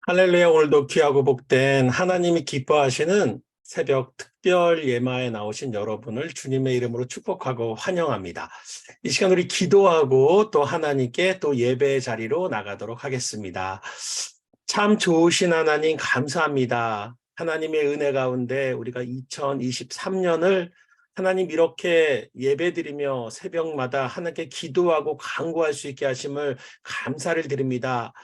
할렐루야. 오늘도 귀하고 복된 하나님이 기뻐하시는 새벽 특별 예마에 나오신 여러분을 주님의 이름으로 축복하고 환영합니다. 이 시간 우리 기도하고 또 하나님께 또 예배의 자리로 나가도록 하겠습니다. 참 좋으신 하나님 감사합니다. 하나님의 은혜 가운데 우리가 2023년을 하나님 이렇게 예배드리며 새벽마다 하나님께 기도하고 간구할 수 있게 하심을 감사를 드립니다.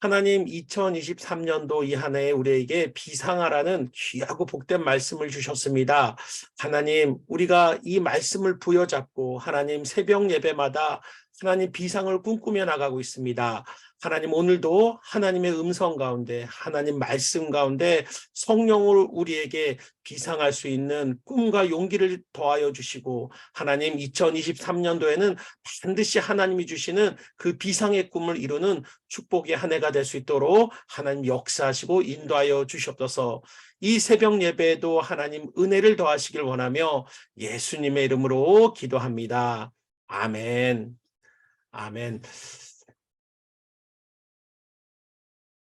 하나님 2023년도 이 한 해에 우리에게 비상하라는 귀하고 복된 말씀을 주셨습니다. 하나님, 우리가 이 말씀을 부여잡고 하나님 새벽 예배마다 하나님 비상을 꿈꾸며 나가고 있습니다. 하나님, 오늘도 하나님의 음성 가운데 하나님 말씀 가운데 성령을 우리에게 비상할 수 있는 꿈과 용기를 더하여 주시고, 하나님 2023년도에는 반드시 하나님이 주시는 그 비상의 꿈을 이루는 축복의 한 해가 될 수 있도록 하나님 역사하시고 인도하여 주시옵소서. 이 새벽 예배에도 하나님 은혜를 더하시길 원하며 예수님의 이름으로 기도합니다. 아멘. 아멘.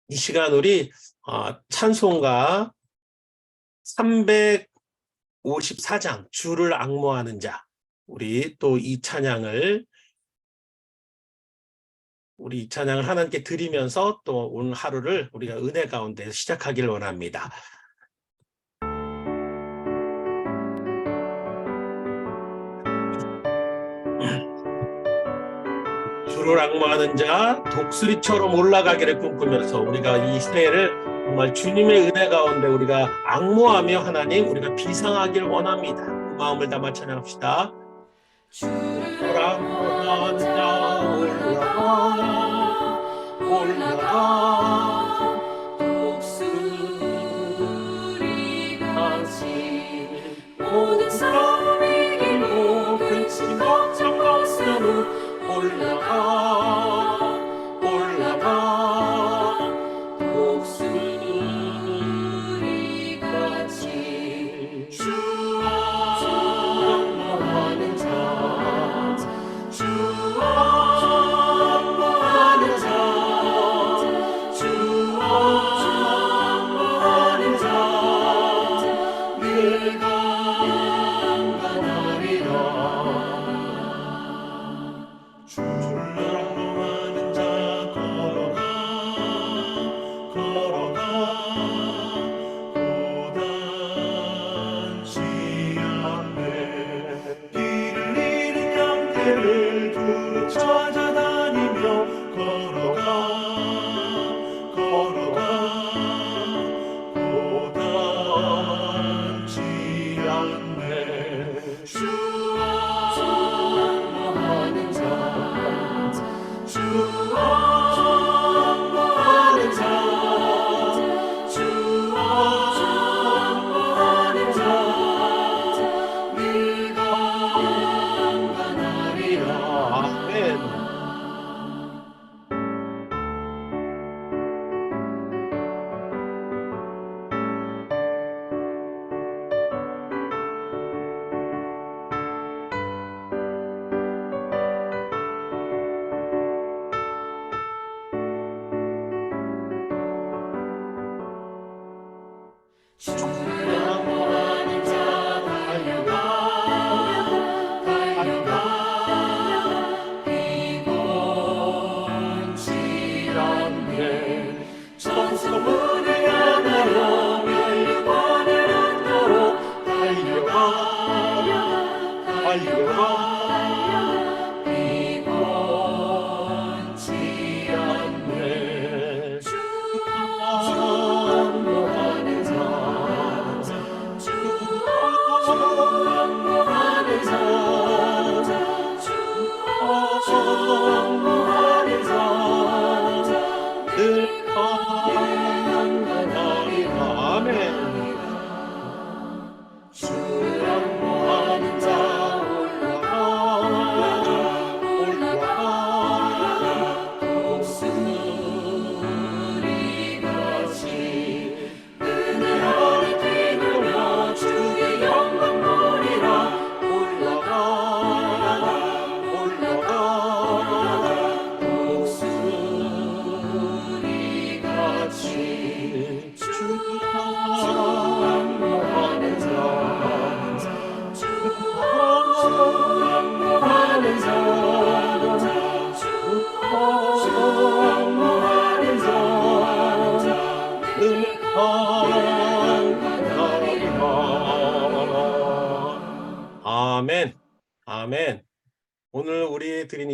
이 시간 우리 찬송가 354장 주를 앙모하는 자, 우리 이 찬양을 하나님께 드리면서 또 오늘 하루를 우리가 은혜 가운데 시작하기를 원합니다. 주를 앙모하는 자, 독수리처럼 올라가기를 꿈꾸면서 우리가 이 새해를 정말 주님의 은혜 가운데 우리가 앙모하며 하나님 우리가 비상하길 원합니다. 그 마음을 담아 찬양합시다. 주를 앙모하는 자 올라가 독수리같이 모든 삶을 이기고 근심 걱정 없으므로 올라가 독수리같이 주와 앙모하는 자 주와 앙모하는 자 주와 앙모하는 자 늘 강건하리라. 주를 앙모하는 자 걸어가 고단치 않네. 길을 잃은 양떼를 두루 찾아다니며 걸어가 고단치 않네. 주와 앙모하는 자 주와 앙모하는 자 주와 앙모하는 자 늘 강건하리라. 아멘. 주를 앙모하는 자 달려가 피곤치 않게 천성문을 향하여 멸류관을 얻도록 달려가 피곤치 않네. 주와 앙모하는 자 앙모하는 자 늘 강건하리라.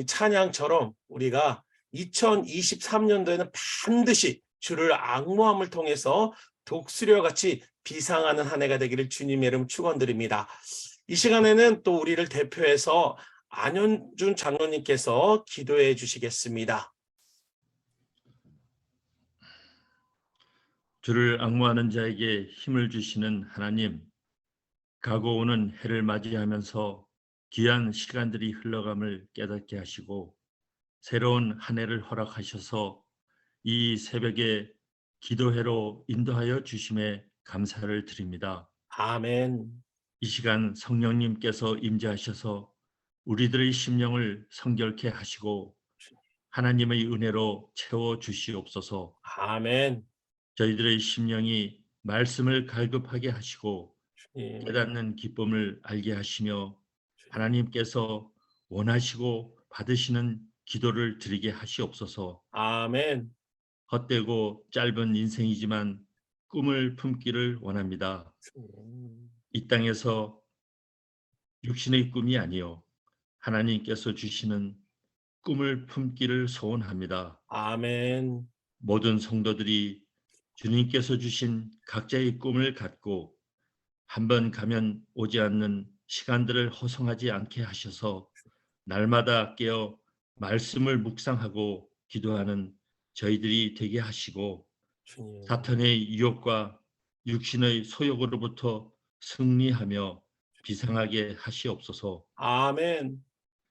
이 찬양처럼 우리가 2023년도에는 반드시 주를 앙모함을 통해서 독수리와 같이 비상하는 한 해가 되기를 주님의 이름 축원드립니다. 이 시간에는 또 우리를 대표해서 안현준 장로님께서 기도해 주시겠습니다. 주를 앙모하는 자에게 힘을 주시는 하나님, 가고 오는 해를 맞이하면서 귀한 시간들이 흘러감을 깨닫게 하시고 새로운 한 해를 허락하셔서 이 새벽에 기도회로 인도하여 주심에 감사를 드립니다. 아멘. 이 시간 성령님께서 임재하셔서 우리들의 심령을 성결케 하시고 하나님의 은혜로 채워 주시옵소서. 아멘. 저희들의 심령이 말씀을 갈급하게 하시고 주님. 깨닫는 기쁨을 알게 하시며 하나님께서 원하시고 받으시는 기도를 드리게 하시옵소서. 아멘. 헛되고 짧은 인생이지만 꿈을 품기를 원합니다. 이 땅에서 육신의 꿈이 아니요 하나님께서 주시는 꿈을 품기를 소원합니다. 아멘. 모든 성도들이 주님께서 주신 각자의 꿈을 갖고 한번 가면 오지 않는 시간들을 허송하지 않게 하셔서 날마다 깨어 말씀을 묵상하고 기도하는 저희들이 되게 하시고 주님. 사탄의 유혹과 육신의 소욕으로부터 승리하며 비상하게 하시옵소서. 아멘.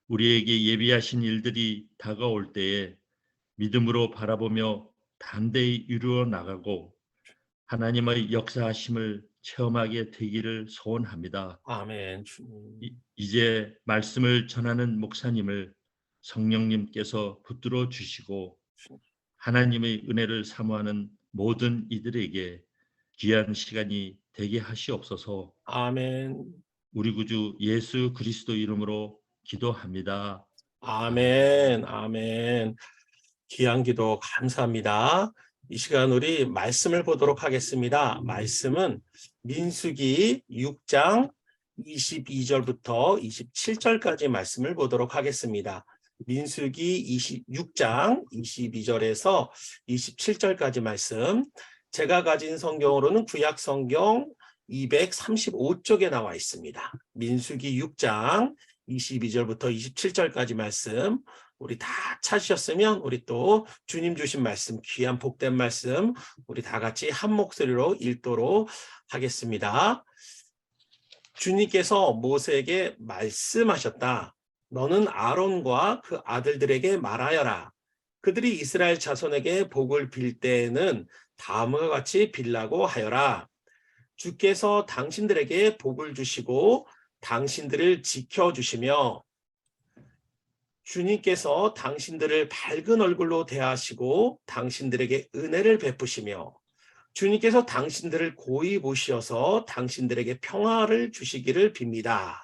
우리에게 예비하신 일들이 다가올 때에 믿음으로 바라보며 담대히 이루어 나가고 하나님의 역사하심을 체험하게 되기를 소원합니다. 아멘. 주님. 이제 말씀을 전하는 목사님을 성령님께서 붙들어 주시고 하나님의 은혜를 사모하는 모든 이들에게 귀한 시간이 되게 하시옵소서. 아멘. 우리 구주 예수 그리스도 이름으로 기도합니다. 아멘. 아멘. 귀한 기도 감사합니다. 이 시간 우리 말씀을 보도록 하겠습니다. 말씀은 민수기 6장 22절부터 27절까지 말씀을 보도록 하겠습니다. 민수기 26장 22절에서 27절까지 말씀. 제가 가진 성경으로는 구약 성경 235쪽에 나와 있습니다. 민수기 6장 22절부터 27절까지 말씀. 우리 다 찾으셨으면 우리 또 주님 주신 말씀, 귀한 복된 말씀 우리 다 같이 한 목소리로 읽도록 하겠습니다. 주님께서 모세에게 말씀하셨다. 너는 아론과 그 아들들에게 말하여라. 그들이 이스라엘 자손에게 복을 빌 때에는 다음과 같이 빌라고 하여라. 주께서 당신들에게 복을 주시고 당신들을 지켜주시며 주님께서 당신들을 밝은 얼굴로 대하시고 당신들에게 은혜를 베푸시며 주님께서 당신들을 고이 보시어서 당신들에게 평화를 주시기를 빕니다.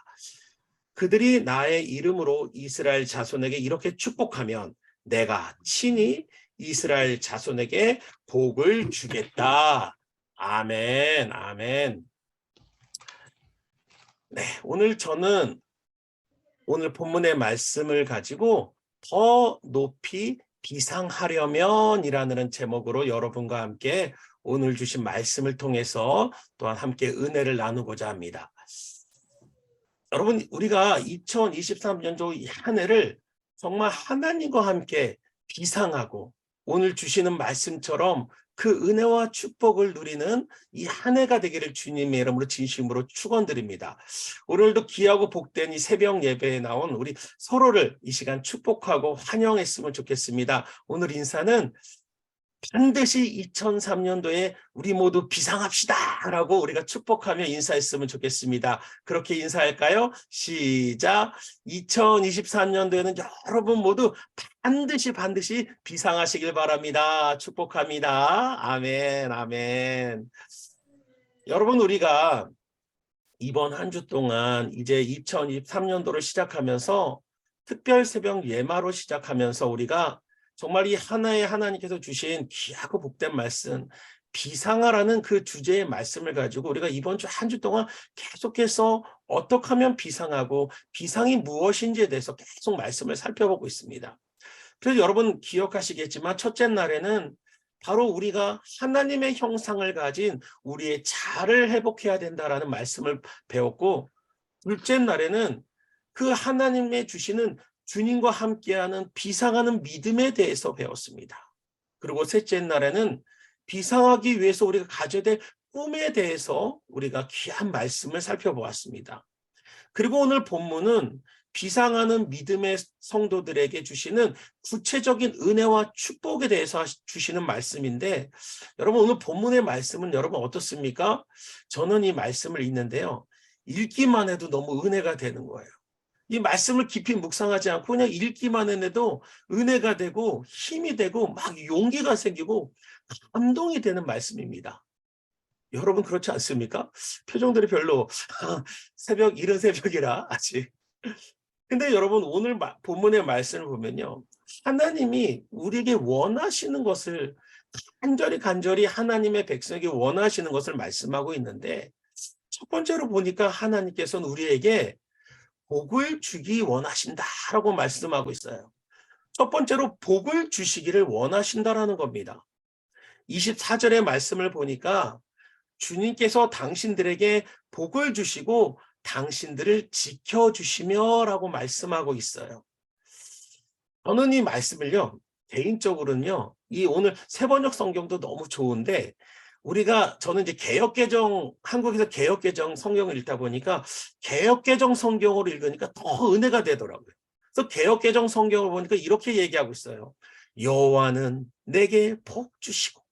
그들이 나의 이름으로 이스라엘 자손에게 이렇게 축복하면 내가 친히 이스라엘 자손에게 복을 주겠다. 아멘, 아멘. 네, 오늘 저는 오늘 본문의 말씀을 가지고 더 높이 비상하려면이라는 제목으로 여러분과 함께 오늘 주신 말씀을 통해서 또한 함께 은혜를 나누고자 합니다. 여러분, 우리가 2023년도 한 해를 정말 하나님과 함께 비상하고 오늘 주시는 말씀처럼 그 은혜와 축복을 누리는 이 한 해가 되기를 주님의 이름으로 진심으로 축원드립니다. 오늘도 귀하고 복된 이 새벽 예배에 나온 우리 서로를 이 시간 축복하고 환영했으면 좋겠습니다. 오늘 인사는 반드시 2003년도에 우리 모두 비상합시다 라고 우리가 축복하며 인사했으면 좋겠습니다. 그렇게 인사할까요? 시작. 2023년도에는 여러분 모두 반드시 비상하시길 바랍니다. 축복합니다. 아멘, 아멘. 여러분, 우리가 이번 한 주 동안 이제 2023년도를 시작하면서 특별 새벽 예마로 시작하면서 우리가 정말 이 하나의 하나님께서 주신 귀하고 복된 말씀, 비상하라는 그 주제의 말씀을 가지고 우리가 이번 주 한 주 동안 계속해서 어떻게 하면 비상하고 비상이 무엇인지에 대해서 계속 말씀을 살펴보고 있습니다. 그래서 여러분 기억하시겠지만 첫째 날에는 바로 우리가 하나님의 형상을 가진 우리의 자아를 회복해야 된다라는 말씀을 배웠고, 둘째 날에는 그 하나님의 주시는 주님과 함께하는 비상하는 믿음에 대해서 배웠습니다. 그리고 셋째 날에는 비상하기 위해서 우리가 가져야 될 꿈에 대해서 우리가 귀한 말씀을 살펴보았습니다. 그리고 오늘 본문은 비상하는 믿음의 성도들에게 주시는 구체적인 은혜와 축복에 대해서 주시는 말씀인데, 여러분 오늘 본문의 말씀은 여러분 어떻습니까? 저는 이 말씀을 읽는데요, 읽기만 해도 너무 은혜가 되는 거예요. 이 말씀을 깊이 묵상하지 않고 그냥 읽기만 해도 은혜가 되고 힘이 되고 막 용기가 생기고 감동이 되는 말씀입니다. 여러분 그렇지 않습니까? 표정들이 별로 새벽 이른 새벽이라 아직. 근데 여러분 오늘 본문의 말씀을 보면요, 하나님이 우리에게 원하시는 것을 간절히 하나님의 백성에게 원하시는 것을 말씀하고 있는데, 첫 번째로 보니까 하나님께서는 우리에게 복을 주기 원하신다라고 말씀하고 있어요. 첫 번째로 복을 주시기를 원하신다라는 겁니다. 24절의 말씀을 보니까 주님께서 당신들에게 복을 주시고 당신들을 지켜주시며 라고 말씀하고 있어요. 저는 이 말씀을요, 개인적으로는요, 이 오늘 세번역 성경도 너무 좋은데, 저는 이제 한국에서 개역개정 성경을 읽다 보니까 개역개정 성경으로 읽으니까 더 은혜가 되더라고요. 그래서 개역개정 성경을 보니까 이렇게 얘기하고 있어요. 여호와는 내게 복 주시고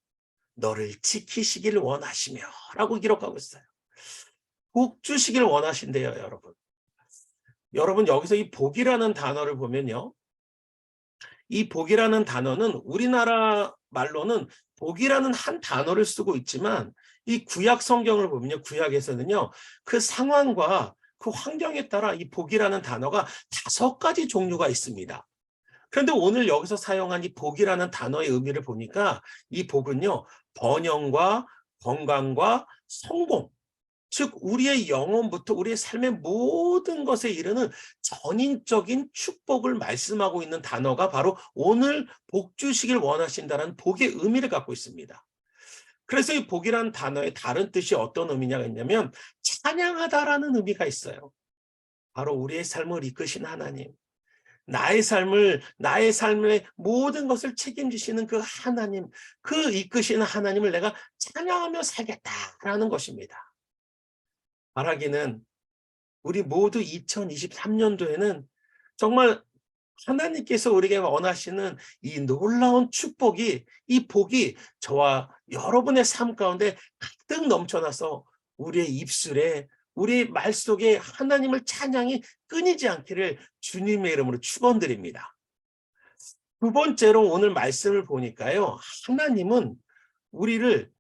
너를 지키시길 원하시며 라고 기록하고 있어요. 복 주시길 원하신대요, 여러분. 여러분 여기서 이 복이라는 단어를 보면요, 이 복이라는 단어는 우리나라 말로는 복이라는 한 단어를 쓰고 있지만, 이 구약 성경을 보면요, 구약에서는요, 그 상황과 그 환경에 따라 이 복이라는 단어가 5가지 종류가 있습니다. 그런데 오늘 여기서 사용한 이 복이라는 단어의 의미를 보니까 이 복은요, 번영과 건강과 성공, 즉 우리의 영혼부터 우리의 삶의 모든 것에 이르는 전인적인 축복을 말씀하고 있는 단어가 바로 오늘 복 주시길 원하신다는 복의 의미를 갖고 있습니다. 그래서 이 복이라는 단어의 다른 뜻이 어떤 의미냐가 있냐면 찬양하다라는 의미가 있어요. 바로 우리의 삶을 이끄신 하나님, 나의 삶의 모든 것을 책임지시는 그 하나님, 그 이끄시는 하나님을 내가 찬양하며 살겠다라는 것입니다. 바라기는 우리 모두 2023년도에는 정말 하나님께서 우리에게 원하시는 이 놀라운 축복이, 이 복이 저와 여러분의 삶 가운데 가득 넘쳐나서 우리의 입술에, 우리 말 속에 하나님을 찬양이 끊이지 않기를 주님의 이름으로 축원드립니다. 두 번째로 오늘 말씀을 보니까요, 하나님은 우리를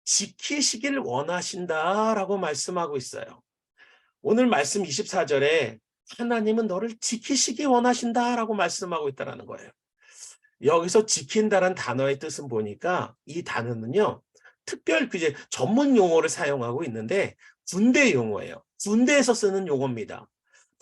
지키시길 원하신다라고 말씀하고 있어요. 오늘 말씀 24절에 하나님은 너를 지키시기 원하신다라고 말씀하고 있다는 거예요. 여기서 지킨다는 단어의 뜻은 보니까 이 단어는요, 특별 규제 전문 용어를 사용하고 있는데 군대 용어예요. 군대에서 쓰는 용어입니다.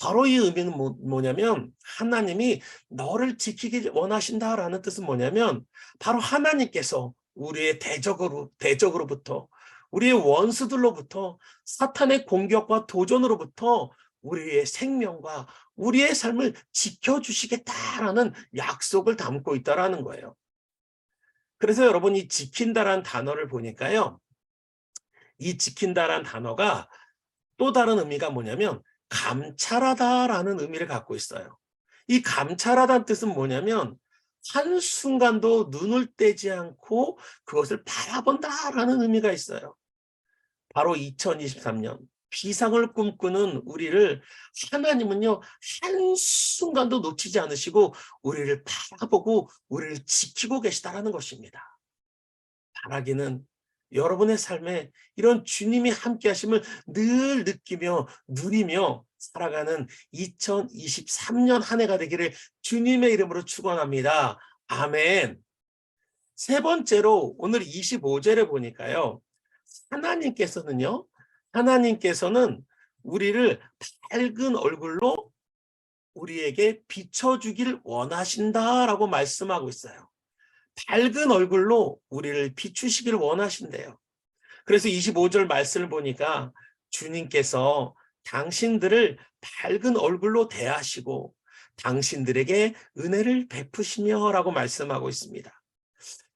바로 이 의미는 뭐냐면 하나님이 너를 지키기 원하신다라는 뜻은 뭐냐면 바로 하나님께서 우리의 대적으로부터, 우리의 원수들로부터, 사탄의 공격과 도전으로부터 우리의 생명과 우리의 삶을 지켜주시겠다라는 약속을 담고 있다라는 거예요. 그래서 여러분 이 지킨다라는 단어를 보니까요, 이 지킨다라는 단어가 또 다른 의미가 뭐냐면 감찰하다라는 의미를 갖고 있어요. 이 감찰하다는 뜻은 뭐냐면 한순간도 눈을 떼지 않고 그것을 바라본다라는 의미가 있어요. 바로 2023년 비상을 꿈꾸는 우리를 하나님은요, 한순간도 놓치지 않으시고 우리를 바라보고 우리를 지키고 계시다라는 것입니다. 바라기는 여러분의 삶에 이런 주님이 함께 하심을 늘 느끼며 누리며 살아가는 2023년 한 해가 되기를 주님의 이름으로 축원합니다. 아멘. 세 번째로 오늘 25절에 보니까요. 하나님께서는 우리를 밝은 얼굴로 우리에게 비춰주길 원하신다라고 말씀하고 있어요. 밝은 얼굴로 우리를 비추시길 원하신대요. 그래서 25절 말씀을 보니까 주님께서 당신들을 밝은 얼굴로 대하시고 당신들에게 은혜를 베푸시며라고 말씀하고 있습니다.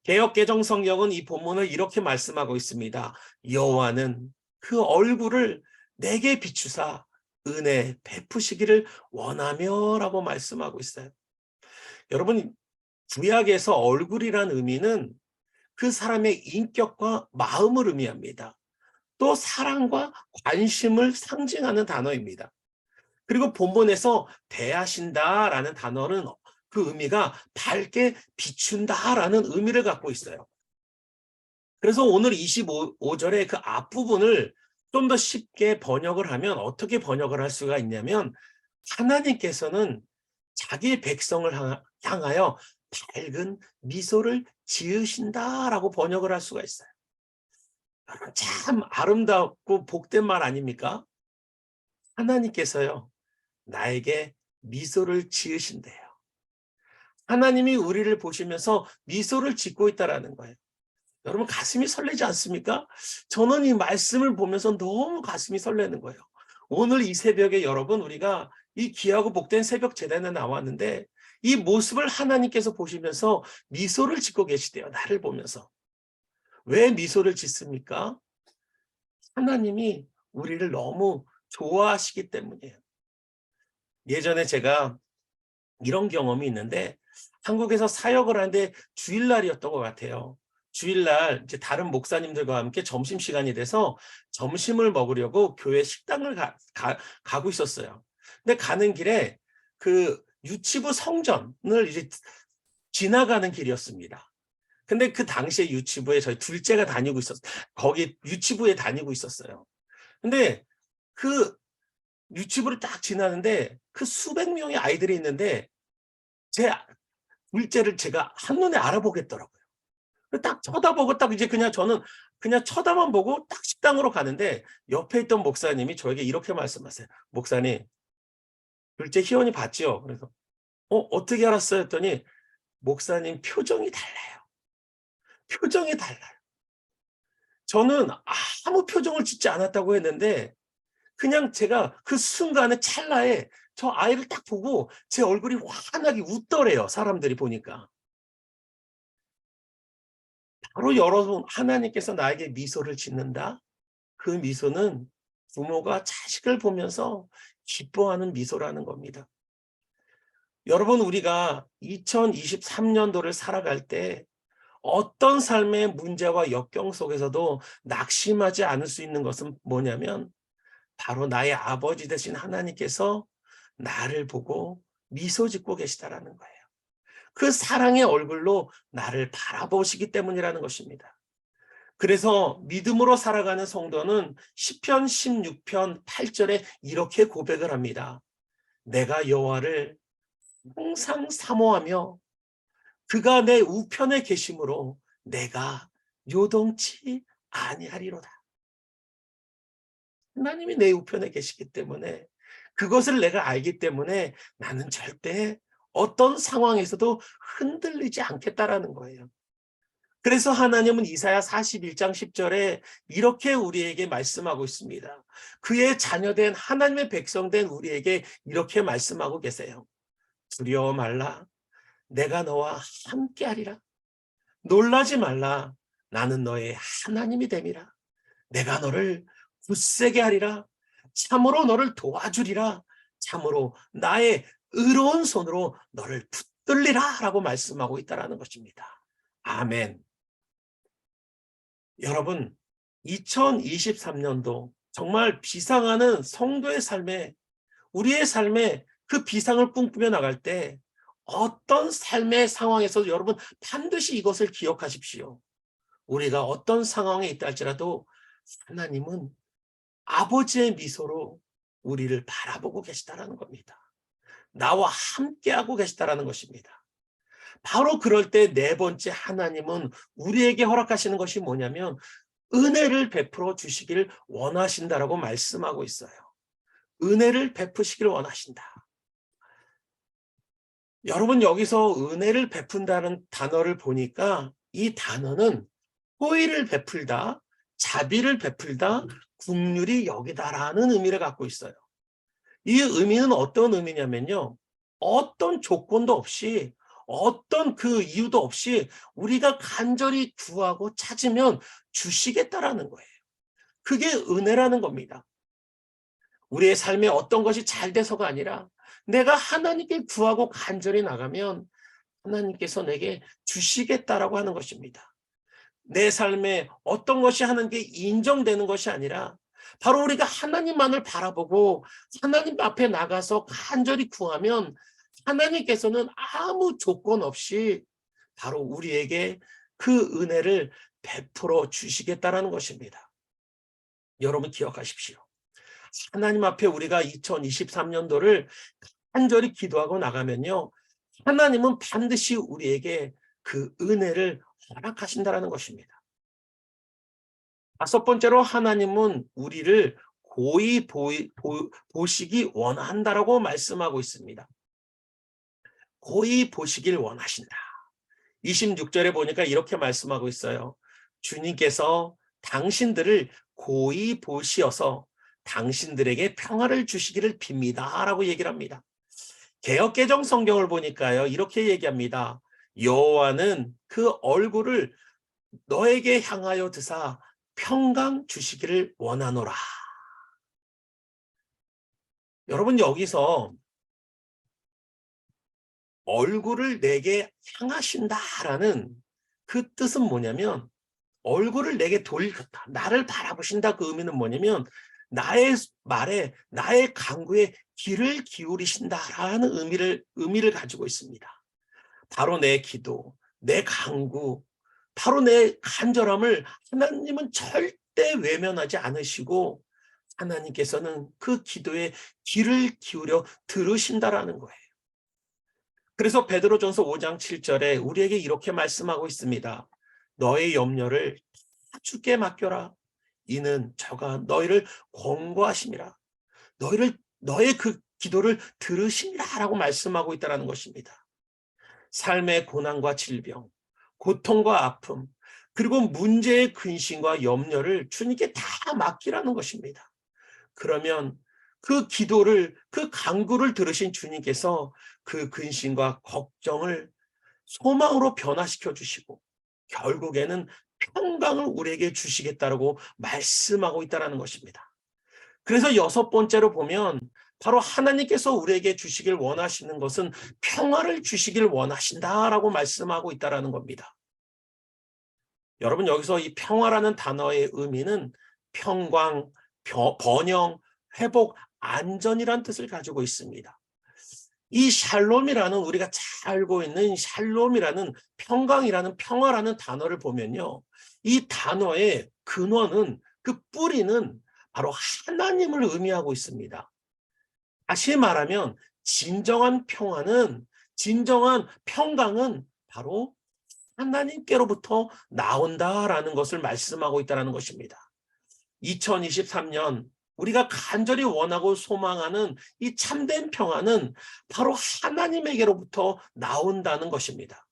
개역개정 성경은 이 본문을 이렇게 말씀하고 있습니다. 여호와는 그 얼굴을 내게 비추사 은혜 베푸시기를 원하며라고 말씀하고 있어요. 여러분, 구약에서 얼굴이란 의미는 그 사람의 인격과 마음을 의미합니다. 또 사랑과 관심을 상징하는 단어입니다. 그리고 본문에서 대하신다라는 단어는 그 의미가 밝게 비춘다라는 의미를 갖고 있어요. 그래서 오늘 25절의 그 앞부분을 좀 더 쉽게 번역을 하면 어떻게 번역을 할 수가 있냐면 하나님께서는 자기 백성을 향하여 밝은 미소를 지으신다라고 번역을 할 수가 있어요. 참 아름답고 복된 말 아닙니까? 하나님께서요, 나에게 미소를 지으신대요. 하나님이 우리를 보시면서 미소를 짓고 있다라는 거예요. 여러분 가슴이 설레지 않습니까? 저는 이 말씀을 보면서 너무 가슴이 설레는 거예요. 오늘 이 새벽에 여러분 우리가 이 귀하고 복된 새벽 제단에 나왔는데 이 모습을 하나님께서 보시면서 미소를 짓고 계시대요. 나를 보면서. 왜 미소를 짓습니까? 하나님이 우리를 너무 좋아하시기 때문이에요. 예전에 제가 이런 경험이 있는데 한국에서 사역을 하는데 주일날이었던 것 같아요. 주일날 이제 다른 목사님들과 함께 점심시간이 돼서 점심을 먹으려고 교회 식당을 가고 있었어요. 근데 가는 길에 그 유치부 성전을 이제 지나가는 길이었습니다. 근데 그 당시에 유치부에 저희 둘째가 다니고 거기 유치부에 다니고 있었어요. 근데 그 유치부를 딱 지나는데 그 수백 명의 아이들이 있는데 제 둘째를 제가 한눈에 알아보겠더라고요. 딱 쳐다보고 딱 이제 그냥 저는 그냥 쳐다만 보고 딱 식당으로 가는데 옆에 있던 목사님이 저에게 이렇게 말씀하세요. 목사님, 둘째 희원이 봤죠? 그래서 어떻게 알았어요? 했더니 목사님 표정이 달라요. 표정이 달라요. 저는 아무 표정을 짓지 않았다고 했는데 그냥 제가 그 순간에 찰나에 저 아이를 딱 보고 제 얼굴이 환하게 웃더래요. 사람들이 보니까. 바로 여러분 하나님께서 나에게 미소를 짓는다. 그 미소는 부모가 자식을 보면서 기뻐하는 미소라는 겁니다. 여러분 우리가 2023년도를 살아갈 때 어떤 삶의 문제와 역경 속에서도 낙심하지 않을 수 있는 것은 뭐냐면 바로 나의 아버지 되신 하나님께서 나를 보고 미소 짓고 계시다라는 거예요. 그 사랑의 얼굴로 나를 바라보시기 때문이라는 것입니다. 그래서 믿음으로 살아가는 성도는 시편 16편 8절에 이렇게 고백을 합니다. 내가 여호와를 항상 사모하며 그가 내 우편에 계심으로 내가 요동치 아니하리로다. 하나님이 내 우편에 계시기 때문에 그것을 내가 알기 때문에 나는 절대 어떤 상황에서도 흔들리지 않겠다라는 거예요. 그래서 하나님은 이사야 41장 10절에 이렇게 우리에게 말씀하고 있습니다. 그의 자녀된 하나님의 백성된 우리에게 이렇게 말씀하고 계세요. 두려워 말라. 내가 너와 함께하리라. 놀라지 말라. 나는 너의 하나님이 됨이라. 내가 너를 굳세게 하리라. 참으로 너를 도와주리라. 참으로 나의 의로운 손으로 너를 붙들리라 라고 말씀하고 있다는 것입니다. 아멘. 여러분 2023년도 정말 비상하는 성도의 삶에 우리의 삶에 그 비상을 꿈꾸며 나갈 때 어떤 삶의 상황에서도 여러분 반드시 이것을 기억하십시오. 우리가 어떤 상황에 있다 할지라도 하나님은 아버지의 미소로 우리를 바라보고 계시다라는 겁니다. 나와 함께하고 계시다라는 것입니다. 바로 그럴 때 네 번째 하나님은 우리에게 허락하시는 것이 뭐냐면 은혜를 베풀어 주시기를 원하신다라고 말씀하고 있어요. 은혜를 베푸시기를 원하신다. 여러분 여기서 은혜를 베푼다는 단어를 보니까 이 단어는 호의를 베풀다, 자비를 베풀다, 긍휼히 여기다라는 의미를 갖고 있어요. 이 의미는 어떤 의미냐면요. 어떤 조건도 없이 어떤 그 이유도 없이 우리가 간절히 구하고 찾으면 주시겠다라는 거예요. 그게 은혜라는 겁니다. 우리의 삶에 어떤 것이 잘 돼서가 아니라 내가 하나님께 구하고 간절히 나가면 하나님께서 내게 주시겠다라고 하는 것입니다. 내 삶에 어떤 것이 하나님께 인정되는 것이 아니라 바로 우리가 하나님만을 바라보고 하나님 앞에 나가서 간절히 구하면 하나님께서는 아무 조건 없이 바로 우리에게 그 은혜를 베풀어 주시겠다라는 것입니다. 여러분 기억하십시오. 하나님 앞에 우리가 2023년도를 간절히 기도하고 나가면요. 하나님은 반드시 우리에게 그 은혜를 허락하신다라는 것입니다. 다섯 번째로 하나님은 우리를 고이 보시기 원한다라고 말씀하고 있습니다. 고이 보시길 원하신다. 26절에 보니까 이렇게 말씀하고 있어요. 주님께서 당신들을 고이 보시어서 당신들에게 평화를 주시기를 빕니다. 라고 얘기를 합니다. 개역개정 성경을 보니까요. 이렇게 얘기합니다. 여호와는 그 얼굴을 너에게 향하여 드사 평강 주시기를 원하노라. 여러분 여기서 얼굴을 내게 향하신다라는 그 뜻은 뭐냐면 얼굴을 내게 돌렸다. 나를 바라보신다. 그 의미는 뭐냐면 나의 말에 나의 간구에 귀를 기울이신다라는 의미를 가지고 있습니다. 바로 내 기도, 내 간구, 바로 내 간절함을 하나님은 절대 외면하지 않으시고 하나님께서는 그 기도에 귀를 기울여 들으신다라는 거예요. 그래서 베드로전서 5장 7절에 우리에게 이렇게 말씀하고 있습니다. 너의 염려를 다 주께 맡겨라. 이는 저가 너희를 권고하심이라. 너의 그 기도를 들으심이라라고 말씀하고 있다는 것입니다. 삶의 고난과 질병, 고통과 아픔, 그리고 문제의 근심과 염려를 주님께 다 맡기라는 것입니다. 그러면 그 기도를, 그 간구를 들으신 주님께서 그 근심과 걱정을 소망으로 변화시켜 주시고 결국에는 평강을 우리에게 주시겠다라고 말씀하고 있다는 것입니다. 그래서 여섯 번째로 보면 바로 하나님께서 우리에게 주시길 원하시는 것은 평화를 주시길 원하신다라고 말씀하고 있다는 겁니다. 여러분 여기서 이 평화라는 단어의 의미는 평강, 번영, 회복, 안전이란 뜻을 가지고 있습니다. 이 샬롬이라는 우리가 잘 알고 있는 샬롬이라는 평강이라는 평화라는 단어를 보면요. 이 단어의 근원은 그 뿌리는 바로 하나님을 의미하고 있습니다. 다시 말하면 진정한 평화는 진정한 평강은 바로 하나님께로부터 나온다라는 것을 말씀하고 있다는 것입니다. 2023년 우리가 간절히 원하고 소망하는 이 참된 평화는 바로 하나님에게로부터 나온다는 것입니다.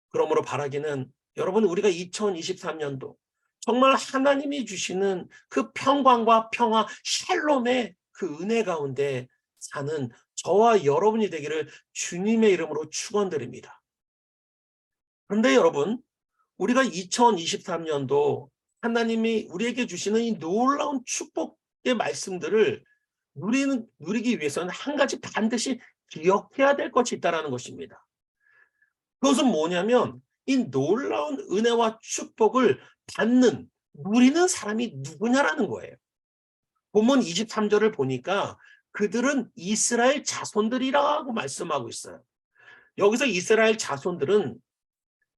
그러므로 바라기는 여러분 우리가 2023년도 정말 하나님이 주시는 그 평강과 평화 샬롬의 그 은혜 가운데 사는 저와 여러분이 되기를 주님의 이름으로 축원드립니다. 그런데 여러분 우리가 2023년도 하나님이 우리에게 주시는 이 놀라운 축복의 말씀들을 누리기 위해서는 한 가지 반드시 기억해야 될 것이 있다는 것입니다. 그것은 뭐냐면 이 놀라운 은혜와 축복을 누리는 사람이 누구냐라는 거예요. 본문 23절을 보니까 그들은 이스라엘 자손들이라고 말씀하고 있어요. 여기서 이스라엘 자손들은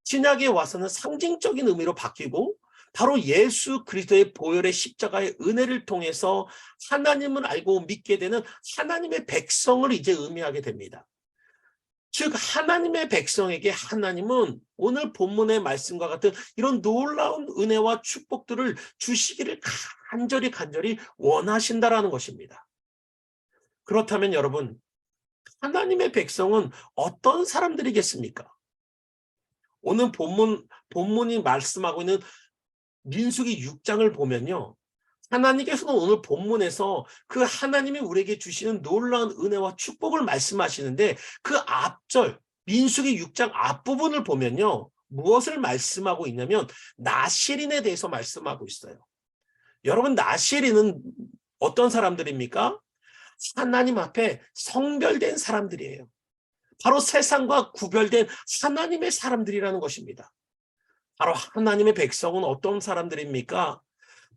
신약에 와서는 상징적인 의미로 바뀌고 바로 예수 그리스도의 보혈의 십자가의 은혜를 통해서 하나님을 알고 믿게 되는 하나님의 백성을 이제 의미하게 됩니다. 즉 하나님의 백성에게 하나님은 오늘 본문의 말씀과 같은 이런 놀라운 은혜와 축복들을 주시기를 간절히 원하신다라는 것입니다. 그렇다면 여러분, 하나님의 백성은 어떤 사람들이겠습니까? 오늘 본문이 말씀하고 있는 민수기 6장을 보면요, 하나님께서는 오늘 본문에서 그 하나님이 우리에게 주시는 놀라운 은혜와 축복을 말씀하시는데, 그 앞절 민수기 6장 앞부분을 보면요, 무엇을 말씀하고 있냐면 나실인에 대해서 말씀하고 있어요. 여러분, 나실인은 어떤 사람들입니까? 하나님 앞에 성별된 사람들이에요. 바로 세상과 구별된 하나님의 사람들이라는 것입니다. 바로 하나님의 백성은 어떤 사람들입니까?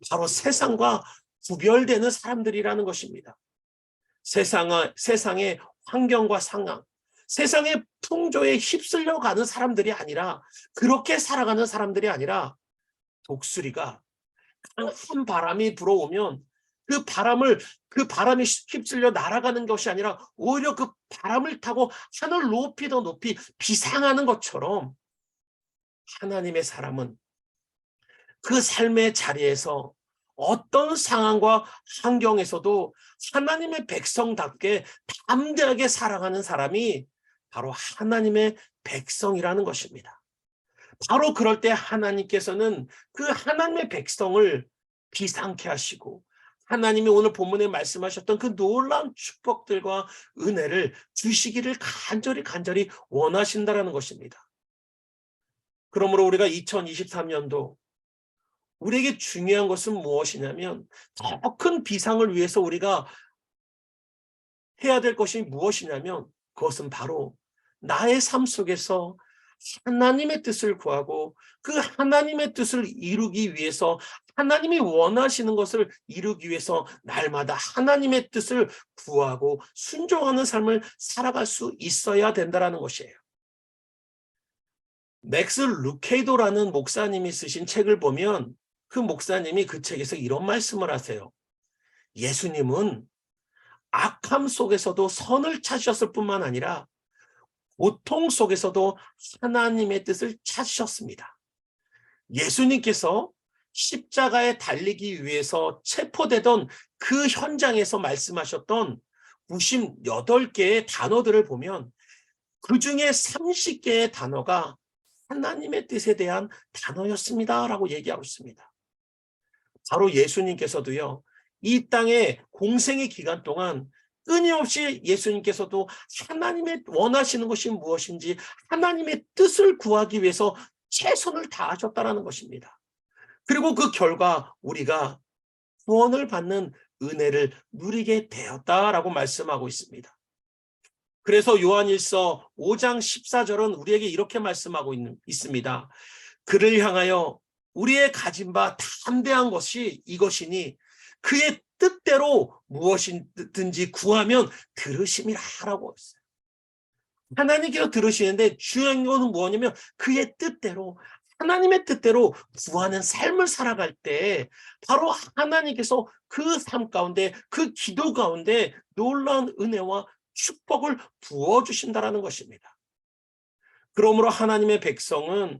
바로 세상과 구별되는 사람들이라는 것입니다. 세상의 환경과 상황, 세상의 풍조에 휩쓸려 가는 사람들이 아니라, 그렇게 살아가는 사람들이 아니라, 독수리가 강한 바람이 불어오면 그 바람이 휩쓸려 날아가는 것이 아니라 오히려 그 바람을 타고 하늘 높이 더 높이 비상하는 것처럼, 하나님의 사람은 그 삶의 자리에서 어떤 상황과 환경에서도 하나님의 백성답게 담대하게 살아가는 사람이 바로 하나님의 백성이라는 것입니다. 바로 그럴 때 하나님께서는 그 하나님의 백성을 비상케 하시고, 하나님이 오늘 본문에 말씀하셨던 그 놀라운 축복들과 은혜를 주시기를 간절히 원하신다라는 것입니다. 그러므로 우리가 2023년도 우리에게 중요한 것은 무엇이냐면, 더 큰 비상을 위해서 우리가 해야 될 것이 무엇이냐면, 그것은 바로 나의 삶 속에서 하나님의 뜻을 구하고, 그 하나님의 뜻을 이루기 위해서, 하나님이 원하시는 것을 이루기 위해서 날마다 하나님의 뜻을 구하고 순종하는 삶을 살아갈 수 있어야 된다는 것이에요. 맥스 루케이도라는 목사님이 쓰신 책을 보면, 그 목사님이 그 책에서 이런 말씀을 하세요. 예수님은 악함 속에서도 선을 찾으셨을 뿐만 아니라 고통 속에서도 하나님의 뜻을 찾으셨습니다. 예수님께서 십자가에 달리기 위해서 체포되던 그 현장에서 말씀하셨던 98개의 단어들을 보면, 그 중에 30개의 단어가 하나님의 뜻에 대한 단어였습니다라고 얘기하고 있습니다. 바로 예수님께서도요, 이 땅의 공생의 기간 동안 끊임없이 예수님께서도 하나님의 원하시는 것이 무엇인지 하나님의 뜻을 구하기 위해서 최선을 다하셨다는 것입니다. 그리고 그 결과 우리가 구원을 받는 은혜를 누리게 되었다라고 말씀하고 있습니다. 그래서 요한일서 5장 14절은 우리에게 이렇게 말씀하고 있습니다. 그를 향하여 우리의 가진 바 담대한 것이 이것이니 그의 뜻대로 무엇이든지 구하면 들으심이라라고 했어요. 하나님께서 들으시는데 중요한 것은 뭐냐면, 그의 뜻대로, 하나님의 뜻대로 구하는 삶을 살아갈 때 바로 하나님께서 그 삶 가운데, 그 기도 가운데 놀라운 은혜와 축복을 부어주신다라는 것입니다. 그러므로 하나님의 백성은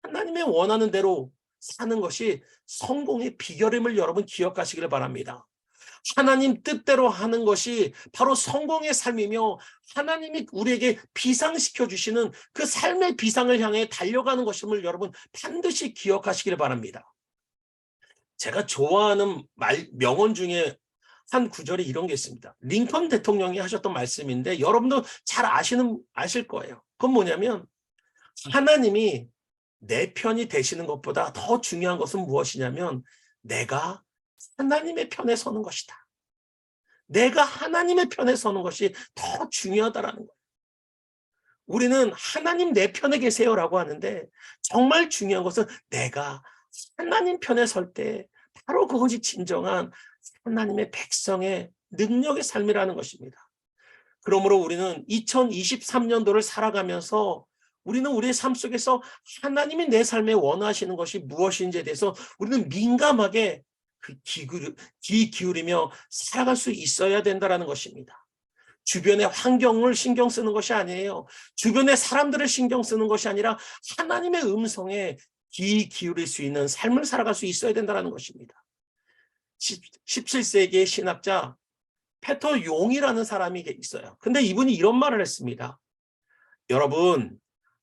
하나님의 원하는 대로 사는 것이 성공의 비결임을 여러분 기억하시기를 바랍니다. 하나님 뜻대로 하는 것이 바로 성공의 삶이며, 하나님이 우리에게 비상시켜 주시는 그 삶의 비상을 향해 달려가는 것임을 여러분 반드시 기억하시기를 바랍니다. 제가 좋아하는 명언 중에 한 구절이 이런 게 있습니다. 링컨 대통령이 하셨던 말씀인데 여러분도 잘 아실 거예요. 그건 뭐냐면, 하나님이 내 편이 되시는 것보다 더 중요한 것은 무엇이냐면, 내가 하나님의 편에 서는 것이다. 내가 하나님의 편에 서는 것이 더 중요하다라는 거예요. 우리는 하나님 내 편에 계세요라고 하는데, 정말 중요한 것은 내가 하나님 편에 설 때 바로 그것이 진정한 하나님의 백성의 능력의 삶이라는 것입니다. 그러므로 우리는 2023년도를 살아가면서 우리는 우리의 삶 속에서 하나님이 내 삶에 원하시는 것이 무엇인지에 대해서 우리는 민감하게 귀 기울이며 살아갈 수 있어야 된다는 것입니다. 주변의 환경을 신경 쓰는 것이 아니에요. 주변의 사람들을 신경 쓰는 것이 아니라 하나님의 음성에 귀 기울일 수 있는 삶을 살아갈 수 있어야 된다는 것입니다. 17세기의 신학자 페터 용이라는 사람이 있어요. 근데 이분이 이런 말을 했습니다. 여러분,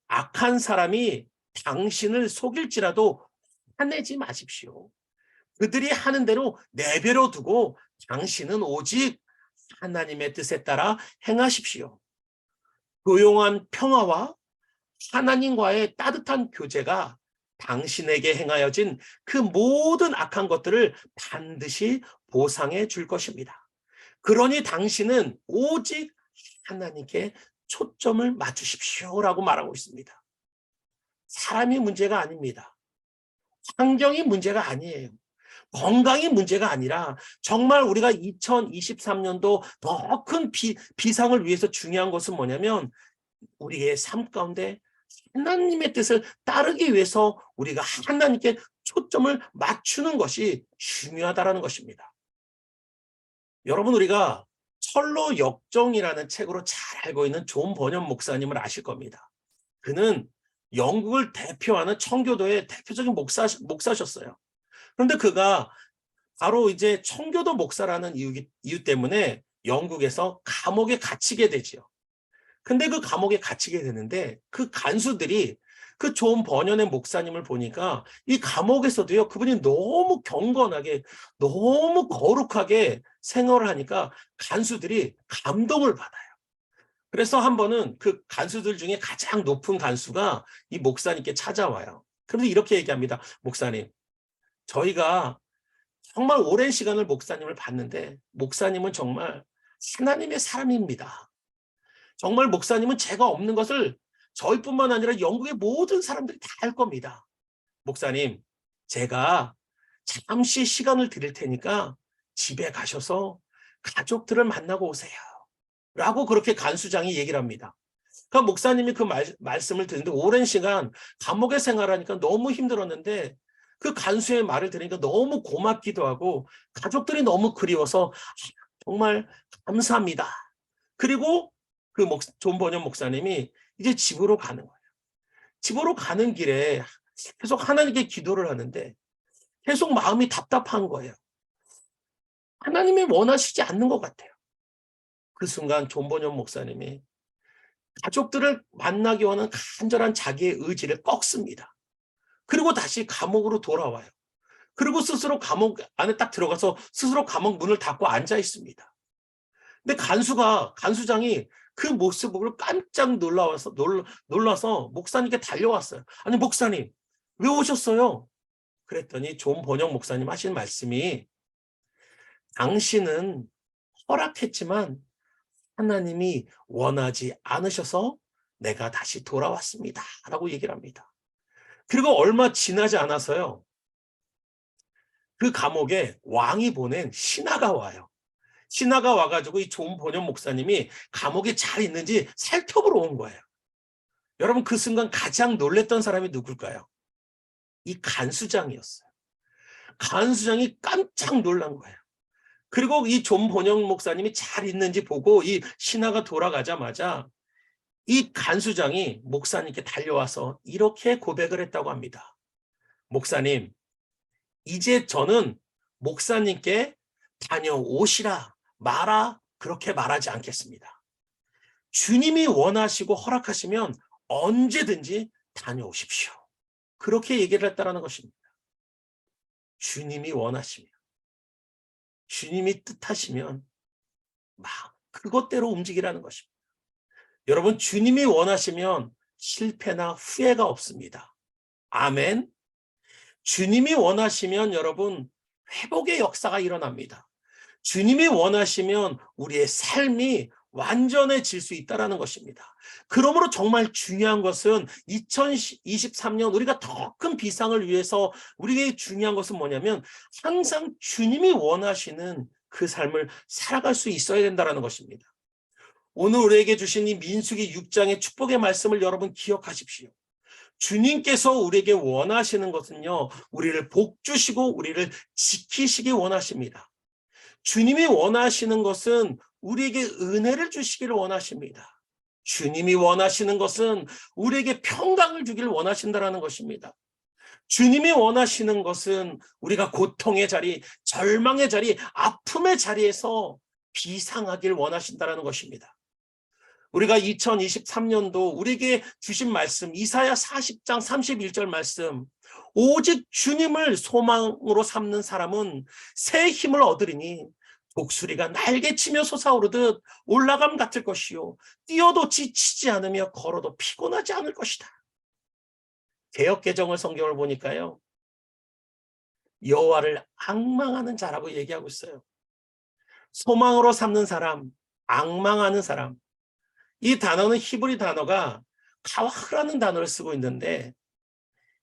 악한 사람이 당신을 속일지라도 화내지 마십시오. 그들이 하는 대로 내버려 두고 당신은 오직 하나님의 뜻에 따라 행하십시오. 조용한 평화와 하나님과의 따뜻한 교제가 당신에게 행하여진 그 모든 악한 것들을 반드시 보상해 줄 것입니다. 그러니 당신은 오직 하나님께 초점을 맞추십시오라고 말하고 있습니다. 사람이 문제가 아닙니다. 환경이 문제가 아니에요. 건강이 문제가 아니라 정말 우리가 2023년도 더 큰 비상을 위해서 중요한 것은 뭐냐면 우리의 삶 가운데 하나님의 뜻을 따르기 위해서 우리가 하나님께 초점을 맞추는 것이 중요하다는 것입니다. 여러분, 우리가 철로 역정이라는 책으로 잘 알고 있는 존 버년 목사님을 아실 겁니다. 그는 영국을 대표하는 청교도의 대표적인 목사셨어요. 그런데 그가 바로 이제 청교도 목사라는 이유 때문에 영국에서 감옥에 갇히게 되지요. 근데 그 감옥에 갇히게 되는데 그 간수들이 그 존 버년의 목사님을 보니까 이 감옥에서도요, 그분이 너무 경건하게, 너무 거룩하게 생활을 하니까 간수들이 감동을 받아요. 그래서 한 번은 그 간수들 중에 가장 높은 간수가 이 목사님께 찾아와요. 그런데 이렇게 얘기합니다. 목사님, 저희가 정말 오랜 시간을 목사님을 봤는데 목사님은 정말 하나님의 사람입니다. 정말 목사님은 죄가 없는 것을 저희뿐만 아니라 영국의 모든 사람들이 다 알 겁니다. 목사님, 제가 잠시 시간을 드릴 테니까 집에 가셔서 가족들을 만나고 오세요. 라고 그렇게 간수장이 얘기를 합니다. 그러니까 목사님이 그 말씀을 듣는데 오랜 시간 감옥에 생활하니까 너무 힘들었는데 그 간수의 말을 들으니까 너무 고맙기도 하고 가족들이 너무 그리워서 정말 감사합니다. 그리고 그 존 버년 목사님이 이제 집으로 가는 거예요. 집으로 가는 길에 계속 하나님께 기도를 하는데 계속 마음이 답답한 거예요. 하나님이 원하시지 않는 것 같아요. 그 순간 존 버년 목사님이 가족들을 만나기 원하는 간절한 자기의 의지를 꺾습니다. 그리고 다시 감옥으로 돌아와요. 그리고 스스로 감옥 안에 딱 들어가서 스스로 감옥 문을 닫고 앉아 있습니다. 근데 간수장이 그 모습을 깜짝 놀라서 목사님께 달려왔어요. 아니, 목사님, 왜 오셨어요? 그랬더니 존 번영 목사님 하신 말씀이 당신은 허락했지만 하나님이 원하지 않으셔서 내가 다시 돌아왔습니다. 라고 얘기를 합니다. 그리고 얼마 지나지 않아서요, 그 감옥에 왕이 보낸 신하가 와요. 신하가 와가지고 이 존 번영 목사님이 감옥에 잘 있는지 살펴보러 온 거예요. 여러분, 그 순간 가장 놀랬던 사람이 누굴까요? 이 간수장이었어요. 간수장이 깜짝 놀란 거예요. 그리고 이 존 번영 목사님이 잘 있는지 보고 이 신하가 돌아가자마자 이 간수장이 목사님께 달려와서 이렇게 고백을 했다고 합니다. 목사님, 이제 저는 목사님께 다녀오시라 마라 그렇게 말하지 않겠습니다. 주님이 원하시고 허락하시면 언제든지 다녀오십시오. 그렇게 얘기를 했다는 것입니다. 주님이 원하시면, 주님이 뜻하시면 막 그것대로 움직이라는 것입니다. 여러분, 주님이 원하시면 실패나 후회가 없습니다. 아멘. 주님이 원하시면 여러분 회복의 역사가 일어납니다. 주님이 원하시면 우리의 삶이 완전해질 수 있다는 것입니다. 그러므로 정말 중요한 것은 2023년 우리가 더 큰 비상을 위해서 우리에게 중요한 것은 뭐냐면 항상 주님이 원하시는 그 삶을 살아갈 수 있어야 된다는 것입니다. 오늘 우리에게 주신 이 민수기 6장의 축복의 말씀을 여러분 기억하십시오. 주님께서 우리에게 원하시는 것은요, 우리를 복주시고 우리를 지키시기 원하십니다. 주님이 원하시는 것은 우리에게 은혜를 주시기를 원하십니다. 주님이 원하시는 것은 우리에게 평강을 주기를 원하신다는 것입니다. 주님이 원하시는 것은 우리가 고통의 자리, 절망의 자리, 아픔의 자리에서 비상하길 원하신다는 것입니다. 우리가 2023년도 우리에게 주신 말씀, 이사야 40장 31절 말씀, 오직 주님을 소망으로 삼는 사람은 새 힘을 얻으리니 독수리가 날개치며 솟아오르듯 올라감 같을 것이요 뛰어도 지치지 않으며 걸어도 피곤하지 않을 것이다. 개역개정을 성경을 보니까요, 여호와를 앙망하는 자라고 얘기하고 있어요. 소망으로 삼는 사람, 앙망하는 사람. 이 단어는 히브리 단어가 카와흐라는 단어를 쓰고 있는데,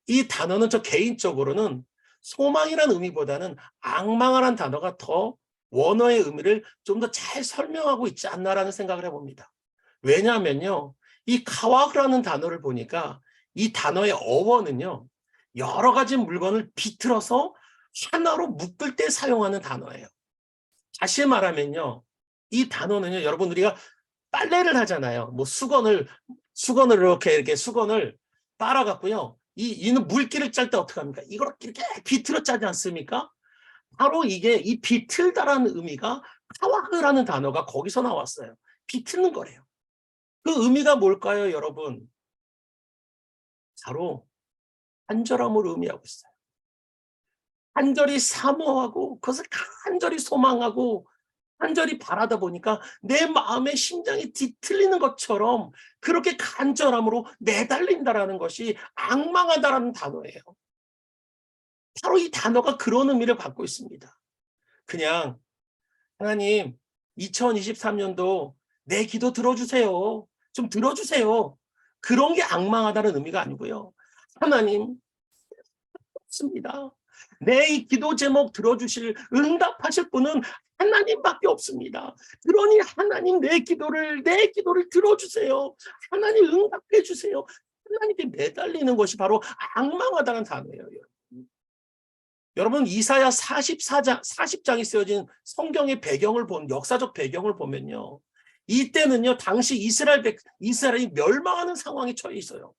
이 단어는 저 개인적으로는 소망이라는 의미보다는 앙망하라는 단어가 더 원어의 의미를 좀 더 잘 설명하고 있지 않나라는 생각을 해봅니다. 왜냐하면요, 이 카와흐라는 단어를 보니까 이 단어의 어원은요, 여러 가지 물건을 비틀어서 하나로 묶을 때 사용하는 단어예요. 다시 말하면요, 이 단어는요, 여러분 우리가 빨래를 하잖아요. 뭐 수건을 이렇게 수건을 빨아갖고요, 이는 물기를 짤 때 어떻게 합니까? 이걸 이렇게 비틀어 짜지 않습니까? 바로 이게 이 비틀다라는 의미가 카와흐라는 단어가 거기서 나왔어요. 비틀는 거래요. 그 의미가 뭘까요, 여러분? 바로 간절함을 의미하고 있어요. 간절히 사모하고 그것을 간절히 소망하고 간절히 바라다 보니까 내 마음의 심장이 뒤틀리는 것처럼 그렇게 간절함으로 매달린다라는 것이 앙망하다라는 단어예요. 바로 이 단어가 그런 의미를 갖고 있습니다. 그냥 하나님 2023년도 내 기도 들어주세요. 좀 들어주세요. 그런 게 앙망하다는 의미가 아니고요. 하나님 없습니다. 내 이 기도 제목 들어주실 응답하실 분은 하나님밖에 없습니다. 그러니 하나님 내 기도를 들어주세요. 하나님 응답해 주세요. 하나님께 매달리는 것이 바로 앙망하다는 단어예요. 여러분 이사야 40장이 쓰여진 성경의 배경을 역사적 배경을 보면요, 이때는요 당시 이스라엘이 멸망하는 상황에 처해 있어요.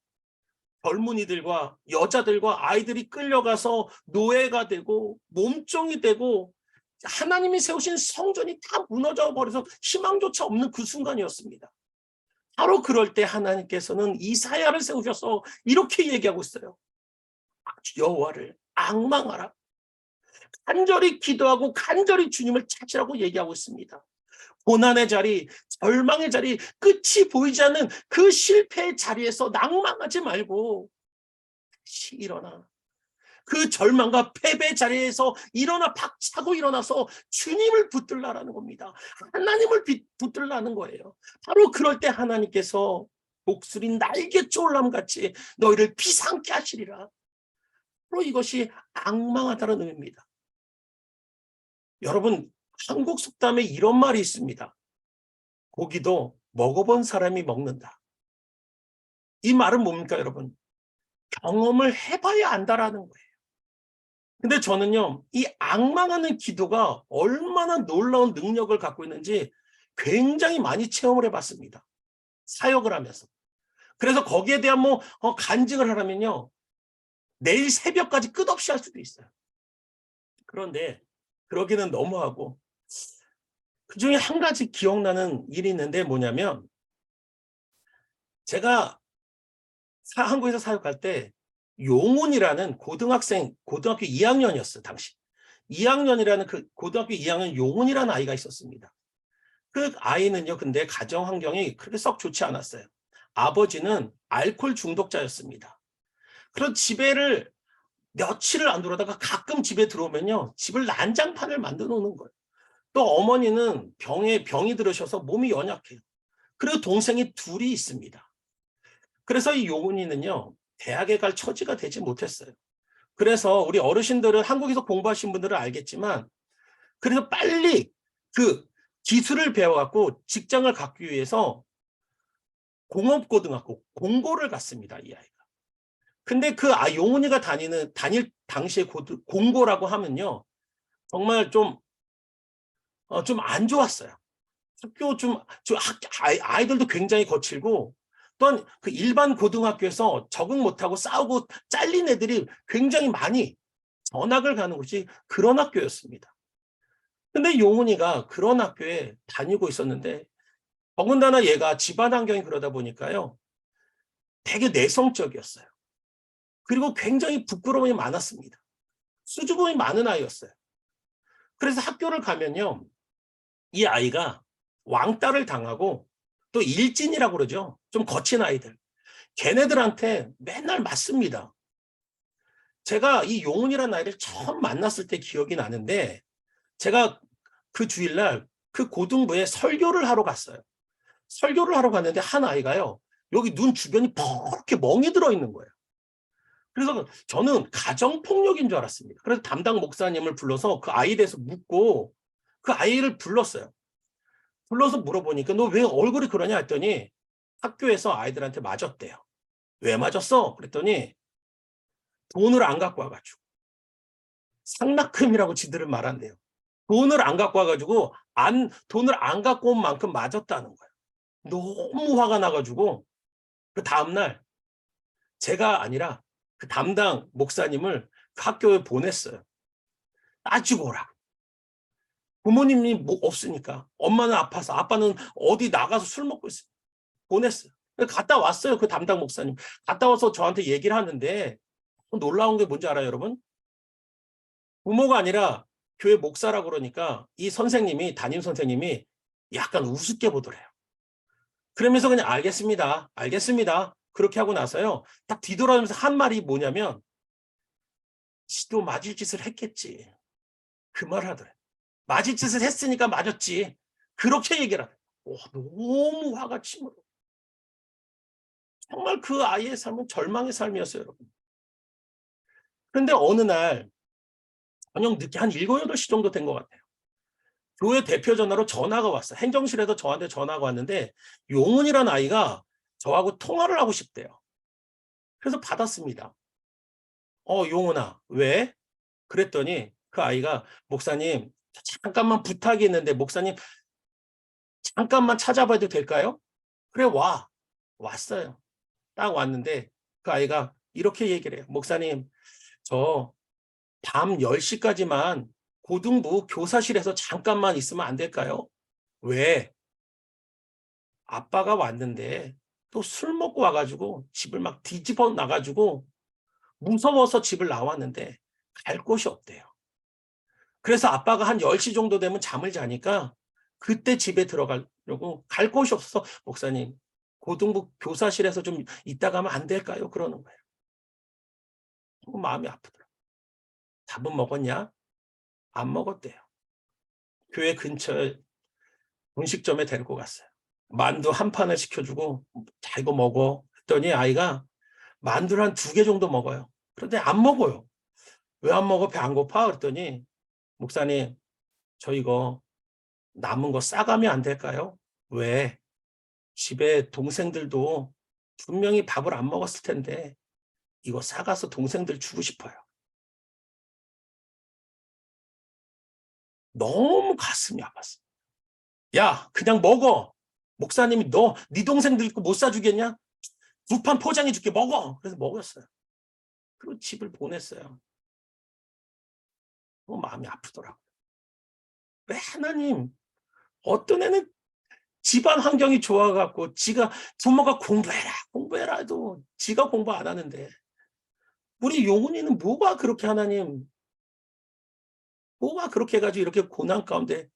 젊은이들과 여자들과 아이들이 끌려가서 노예가 되고 몸종이 되고 하나님이 세우신 성전이 다 무너져 버려서 희망조차 없는 그 순간이었습니다. 바로 그럴 때 하나님께서는 이사야를 세우셔서 이렇게 얘기하고 있어요. 여호와를 앙망하라. 간절히 기도하고 간절히 주님을 찾으라고 얘기하고 있습니다. 고난의 자리, 절망의 자리, 끝이 보이지 않는 그 실패의 자리에서 낭망하지 말고 다시 일어나. 그 절망과 패배의 자리에서 일어나 박차고 일어나서 주님을 붙들라라는 겁니다. 하나님을 붙들라는 거예요. 바로 그럴 때 하나님께서 독수리 날개쳐 올람같이 너희를 비상케 하시리라. 바로 이것이 앙망하다는 의미입니다. 여러분 한국 속담에 이런 말이 있습니다. 고기도 먹어본 사람이 먹는다. 이 말은 뭡니까 여러분? 경험을 해봐야 안다라는 거예요. 근데 저는요, 이 앙망하는 기도가 얼마나 놀라운 능력을 갖고 있는지 굉장히 많이 체험을 해봤습니다. 사역을 하면서. 그래서 거기에 대한 간증을 하려면요, 내일 새벽까지 끝없이 할 수도 있어요. 그런데 그러기는 너무하고, 그중에 한 가지 기억나는 일이 있는데 뭐냐면, 제가 한국에서 사역할 때 용훈이라는 고등학교 2학년이었어요, 당시. 2학년이라는 그 고등학교 2학년 용훈이라는 아이가 있었습니다. 그 아이는요, 근데 가정 환경이 그렇게 썩 좋지 않았어요. 아버지는 알코올 중독자였습니다. 그런 집에를 며칠을 안 들어오다가 가끔 집에 들어오면요, 집을 난장판을 만들어 놓는 거예요. 또 어머니는 병이 들으셔서 몸이 연약해요. 그리고 동생이 둘이 있습니다. 그래서 이 용훈이는요, 대학에 갈 처지가 되지 못했어요. 그래서 우리 어르신들은 한국에서 공부하신 분들은 알겠지만, 그래서 빨리 그 기술을 배워갖고 직장을 갖기 위해서 공업고등학교 공고를 갔습니다, 이 아이가. 근데 그 용훈이가 다닐 당시에 공고라고 하면요, 정말 좀 안 좋았어요. 학교 아이들도 굉장히 거칠고, 또한 그 일반 고등학교에서 적응 못하고 싸우고 잘린 애들이 굉장히 많이 전학을 가는 곳이 그런 학교였습니다. 근데 용훈이가 그런 학교에 다니고 있었는데, 더군다나 얘가 집안 환경이 그러다 보니까요, 되게 내성적이었어요. 그리고 굉장히 부끄러움이 많았습니다. 수줍음이 많은 아이였어요. 그래서 학교를 가면요, 이 아이가 왕따를 당하고, 또 일진이라고 그러죠. 좀 거친 아이들. 걔네들한테 맨날 맞습니다. 제가 이 용훈이라는 아이를 처음 만났을 때 기억이 나는데, 제가 그 주일날 그 고등부에 설교를 하러 갔어요. 설교를 하러 갔는데 한 아이가요, 여기 눈 주변이 퍽게 멍이 들어 있는 거예요. 그래서 저는 가정폭력인 줄 알았습니다. 그래서 담당 목사님을 불러서 그 아이에 대해서 묻고, 그 아이를 불렀어요. 불러서 물어보니까 너 왜 얼굴이 그러냐 했더니 학교에서 아이들한테 맞았대요. 왜 맞았어? 그랬더니 돈을 안 갖고 와가지고, 상납금이라고 지들은 말한대요. 돈을 안 갖고 와가지고 돈을 안 갖고 온 만큼 맞았다는 거예요. 너무 화가 나가지고 그 다음날 제가 아니라 그 담당 목사님을 그 학교에 보냈어요. 따지고 오라고. 부모님이 뭐 없으니까. 엄마는 아파서, 아빠는 어디 나가서 술 먹고 있어요. 보냈어요. 갔다 왔어요. 그 담당 목사님. 갔다 와서 저한테 얘기를 하는데, 놀라운 게 뭔지 알아요, 여러분? 부모가 아니라 교회 목사라고 그러니까 이 선생님이, 담임 선생님이 약간 우습게 보더래요. 그러면서 그냥 알겠습니다. 알겠습니다. 그렇게 하고 나서요, 딱 뒤돌아오면서 한 말이 뭐냐면, 지도 맞을 짓을 했겠지. 그 말을 하더래요. 맞을 짓을 했으니까 맞았지. 그렇게 얘기를 하더래요. 너무 화가 치밀어. 정말 그 아이의 삶은 절망의 삶이었어요, 여러분. 그런데 어느 날 저녁 늦게 한 7, 8시 정도 된 것 같아요. 교회 대표 전화로 전화가 왔어요. 행정실에서 저한테 전화가 왔는데 용훈이라는 아이가 저하고 통화를 하고 싶대요. 그래서 받았습니다. 용훈아, 왜? 그랬더니 그 아이가, 목사님, 잠깐만 부탁이 있는데 목사님 잠깐만 찾아봐도 될까요? 그래, 와. 왔어요. 딱 왔는데 그 아이가 이렇게 얘기를 해요. 목사님, 저 밤 10시까지만 고등부 교사실에서 잠깐만 있으면 안 될까요? 왜? 아빠가 왔는데 또 술 먹고 와가지고 집을 막 뒤집어 나가지고 무서워서 집을 나왔는데 갈 곳이 없대요. 그래서 아빠가 한 10시 정도 되면 잠을 자니까 그때 집에 들어가려고, 갈 곳이 없어서 목사님, 고등부 교사실에서 좀 있다 가면 안 될까요? 그러는 거예요. 마음이 아프더라고요. 밥은 먹었냐? 안 먹었대요. 교회 근처에 분식점에 데리고 갔어요. 만두 한 판을 시켜주고, 자, 이거 먹어. 했더니 아이가 만두를 한 2개 정도 먹어요. 그런데 안 먹어요. 왜 안 먹어? 배 안 고파? 그랬더니, 목사님, 저 이거 남은 거 싸가면 안 될까요? 왜? 집에 동생들도 분명히 밥을 안 먹었을 텐데 이거 싸가서 동생들 주고 싶어요. 너무 가슴이 아팠어. 야, 그냥 먹어. 목사님이 네 동생들 거 못 사주겠냐? 2판 포장해 줄게, 먹어. 그래서 먹었어요. 그리고 집을 보냈어요. 마음이 아프더라고요. 왜 하나님, 어떤 애는 집안 환경이 좋아갖고 지가, 부모가 공부해라 해도 지가 공부 안 하는데, 우리 용훈이는 뭐가 그렇게 하나님, 뭐가 그렇게 해가지고 이렇게 고난 가운데,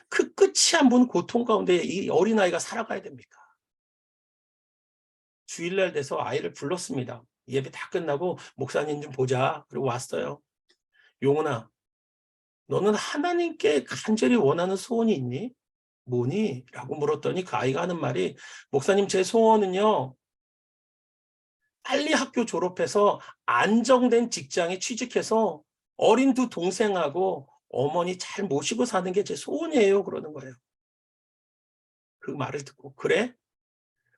그 끝이 안 보는 고통 가운데 이 어린아이가 살아가야 됩니까? 주일날 돼서 아이를 불렀습니다. 예배 다 끝나고 목사님 좀 보자. 그리고 왔어요. 용훈아, 너는 하나님께 간절히 원하는 소원이 있니? 뭐니? 라고 물었더니 그 아이가 하는 말이, 목사님, 제 소원은요, 빨리 학교 졸업해서 안정된 직장에 취직해서 어린 2 동생하고 어머니 잘 모시고 사는 게 제 소원이에요. 그러는 거예요. 그 말을 듣고, 그래?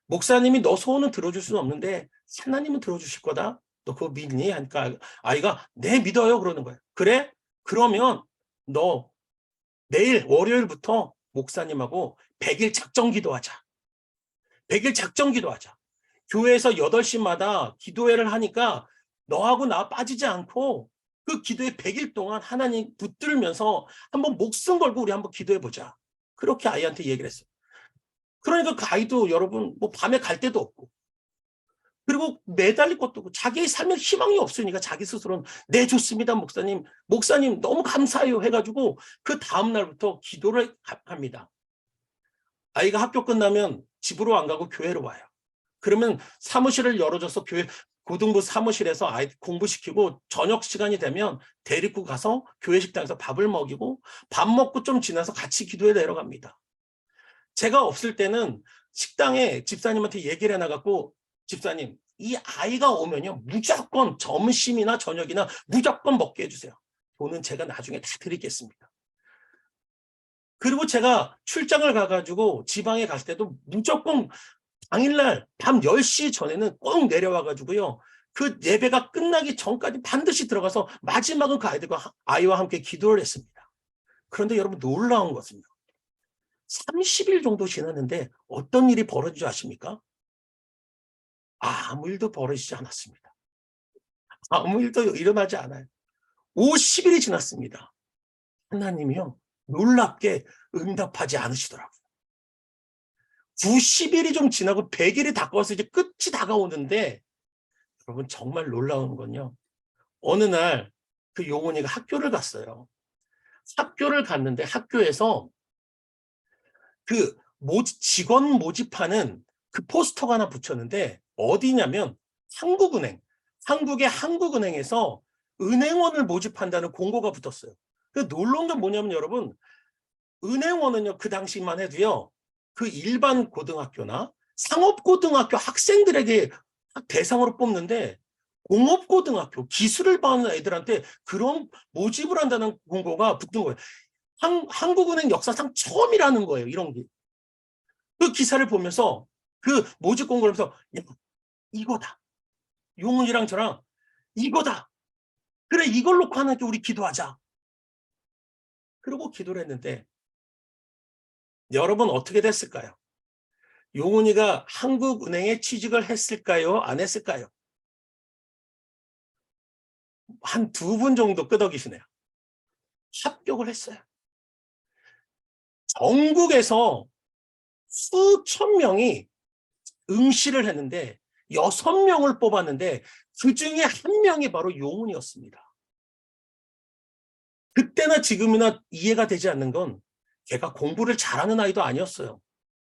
목사님이 너 소원은 들어줄 수는 없는데 하나님은 들어주실 거다. 너 그거 믿니? 하니까 아이가 네, 믿어요. 그러는 거예요. 그래? 그러면 너 내일 월요일부터 목사님하고 100일 작정 기도하자. 100일 작정 기도하자. 교회에서 8시마다 기도회를 하니까 너하고 나 빠지지 않고 그 기도회 100일 동안 하나님 붙들면서 한번 목숨 걸고 우리 한번 기도해보자. 그렇게 아이한테 얘기를 했어요. 그러니까 그 아이도 여러분 뭐 밤에 갈 데도 없고 그리고 매달릴 것도 없고 자기의 삶에 희망이 없으니까 자기 스스로는 네 좋습니다 목사님. 목사님 너무 감사해요 해가지고 그 다음날부터 기도를 합니다. 아이가 학교 끝나면 집으로 안 가고 교회로 와요. 그러면 사무실을 열어줘서 교회 고등부 사무실에서 아이 공부시키고 저녁 시간이 되면 데리고 가서 교회 식당에서 밥을 먹이고 밥 먹고 좀 지나서 같이 기도에 내려갑니다. 제가 없을 때는 식당에 집사님한테 얘기를 해놔갖고 집사님 이 아이가 오면요 무조건 점심이나 저녁이나 무조건 먹게 해주세요. 돈은 제가 나중에 다 드리겠습니다. 그리고 제가 출장을 가가지고 지방에 갈 때도 무조건 당일날 밤 10시 전에는 꼭 내려와가지고요. 그 예배가 끝나기 전까지 반드시 들어가서 마지막은 그 아이와 함께 기도를 했습니다. 그런데 여러분 놀라운 것은요. 30일 정도 지났는데 어떤 일이 벌어진 줄 아십니까? 아무 일도 벌어지지 않았습니다. 아무 일도 일어나지 않아요. 50일이 지났습니다. 하나님이요. 놀랍게 응답하지 않으시더라고요. 90일이 좀 지나고 100일이 다가와서 이제 끝이 다가오는데 여러분 정말 놀라운 건요. 어느 날 그 용훈이가 학교를 갔어요. 학교를 갔는데 학교에서 그 직원 모집하는 그 포스터가 하나 붙였는데 어디냐면 한국의 한국은행에서 은행원을 모집한다는 공고가 붙었어요. 그 놀라운 건 뭐냐면 여러분 은행원은요 그 당시만 해도요 그 일반 고등학교나 상업고등학교 학생들에게 대상으로 뽑는데 공업고등학교 기술을 받는 애들한테 그런 모집을 한다는 공고가 붙은 거예요. 한국은행 역사상 처음이라는 거예요. 이런 게. 그 기사를 보면서 그 모집 공고를 하면서 야, 이거다. 용훈이랑 저랑 이거다. 그래 이걸 놓고 하나님께 우리 기도하자. 그리고 기도를 했는데 여러분 어떻게 됐을까요? 용훈이가 한국은행에 취직을 했을까요? 안 했을까요? 한 2분 정도 끄덕이시네요. 합격을 했어요. 전국에서 수천 명이 응시를 했는데 6명을 뽑았는데 그중에 한 명이 바로 용훈이었습니다. 그때나 지금이나 이해가 되지 않는 건 걔가 공부를 잘하는 아이도 아니었어요.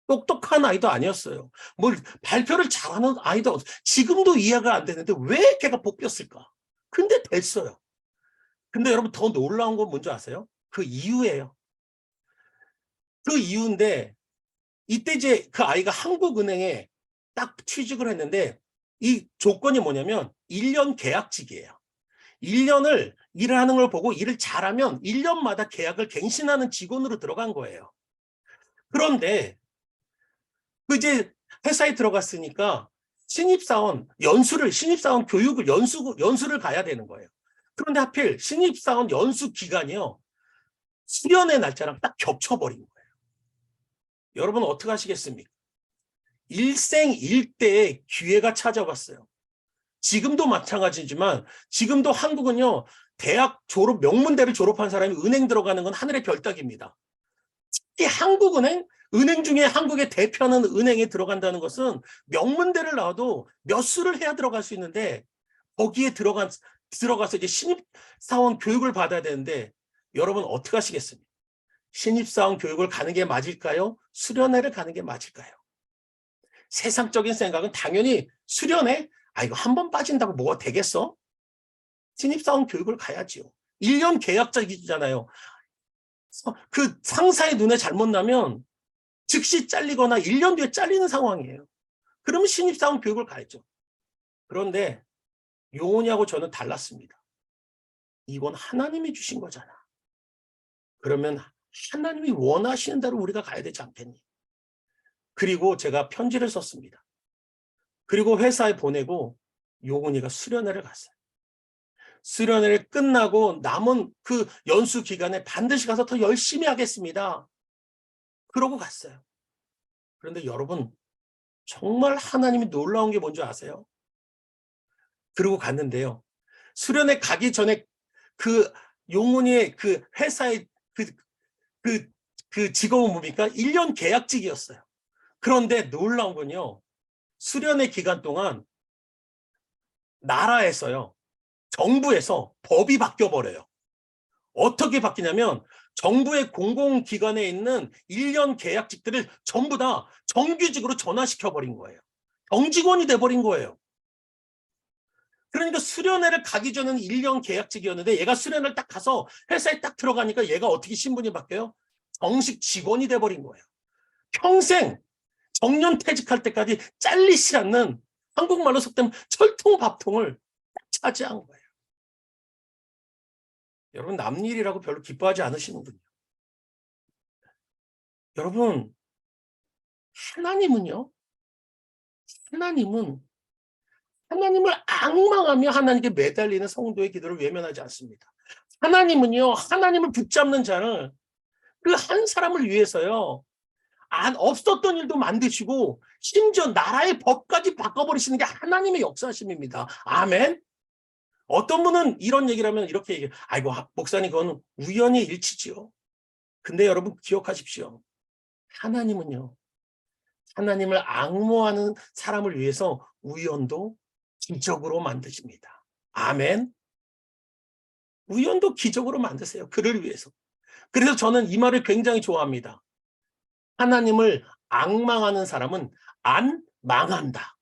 똑똑한 아이도 아니었어요. 뭘 발표를 잘하는 아이도 지금도 이해가 안 되는데 왜 걔가 뽑혔을까? 근데 됐어요. 근데 여러분 더 놀라운 건 뭔지 아세요? 그 이유예요. 그 이유인데 이때 이제 그 아이가 한국은행에 딱 취직을 했는데 이 조건이 뭐냐면 1년 계약직이에요. 1년을 일을 하는 걸 보고 일을 잘하면 1년마다 계약을 갱신하는 직원으로 들어간 거예요. 그런데 그 이제 회사에 들어갔으니까 신입사원 교육을 연수를 가야 되는 거예요. 그런데 하필 신입사원 연수 기간이요. 수련의 날짜랑 딱 겹쳐버린 거예요. 여러분 어떻게 하시겠습니까? 일생일대의 기회가 찾아왔어요. 지금도 마찬가지지만 지금도 한국은요. 대학 졸업 명문대를 졸업한 사람이 은행 들어가는 건 하늘의 별따기입니다. 특히 한국은행 은행 중에 한국의 대표하는 은행에 들어간다는 것은 명문대를 나와도 몇 수를 해야 들어갈 수 있는데 거기에 들어가서 이제 신입사원 교육을 받아야 되는데 여러분 어떻게 하시겠습니까? 신입사원 교육을 가는 게 맞을까요? 수련회를 가는 게 맞을까요? 세상적인 생각은 당연히 수련회? 아 이거 한 번 빠진다고 뭐가 되겠어? 신입사원 교육을 가야지요. 1년 계약직이잖아요. 그 상사의 눈에 잘못 나면 즉시 잘리거나 1년 뒤에 잘리는 상황이에요. 그러면 신입사원 교육을 가야죠. 그런데 용훈이하고 저는 달랐습니다. 이건 하나님이 주신 거잖아. 그러면 하나님이 원하시는 대로 우리가 가야 되지 않겠니? 그리고 제가 편지를 썼습니다. 그리고 회사에 보내고 용훈이가 수련회를 갔어요. 수련회를 끝나고 남은 그 연수 기간에 반드시 가서 더 열심히 하겠습니다. 그러고 갔어요. 그런데 여러분, 정말 하나님이 놀라운 게 뭔지 아세요? 그러고 갔는데요. 수련회 가기 전에 그 용훈이의 그 회사의 그 직업은 뭡니까? 1년 계약직이었어요. 그런데 놀라운 건요. 수련회 기간 동안 나라에서요. 정부에서 법이 바뀌어버려요. 어떻게 바뀌냐면 정부의 공공기관에 있는 1년 계약직들을 전부 다 정규직으로 전환시켜버린 거예요. 정직원이 돼버린 거예요. 그러니까 수련회를 가기 전에는 1년 계약직이었는데 얘가 수련회를 딱 가서 회사에 딱 들어가니까 얘가 어떻게 신분이 바뀌어요? 정식 직원이 돼버린 거예요. 평생 정년 퇴직할 때까지 잘리지 않는, 한국말로 속되면 철통밥통을 차지한 거예요. 여러분, 남일이라고 별로 기뻐하지 않으시는군요. 여러분, 하나님은요, 하나님을 앙망하며 하나님께 매달리는 성도의 기도를 외면하지 않습니다. 하나님은요, 하나님을 붙잡는 자를, 그 한 사람을 위해서요, 없었던 일도 만드시고 심지어 나라의 법까지 바꿔버리시는 게 하나님의 역사심입니다. 아멘. 어떤 분은 이런 얘기를 하면 이렇게 얘기해요. 아이고, 목사님, 그건 우연의 일치지요. 근데 여러분 기억하십시오. 하나님은요, 하나님을 앙모하는 사람을 위해서 우연도 기적으로 만드십니다. 아멘. 우연도 기적으로 만드세요. 그를 위해서. 그래서 저는 이 말을 굉장히 좋아합니다. 하나님을 앙망하는 사람은 안 망한다.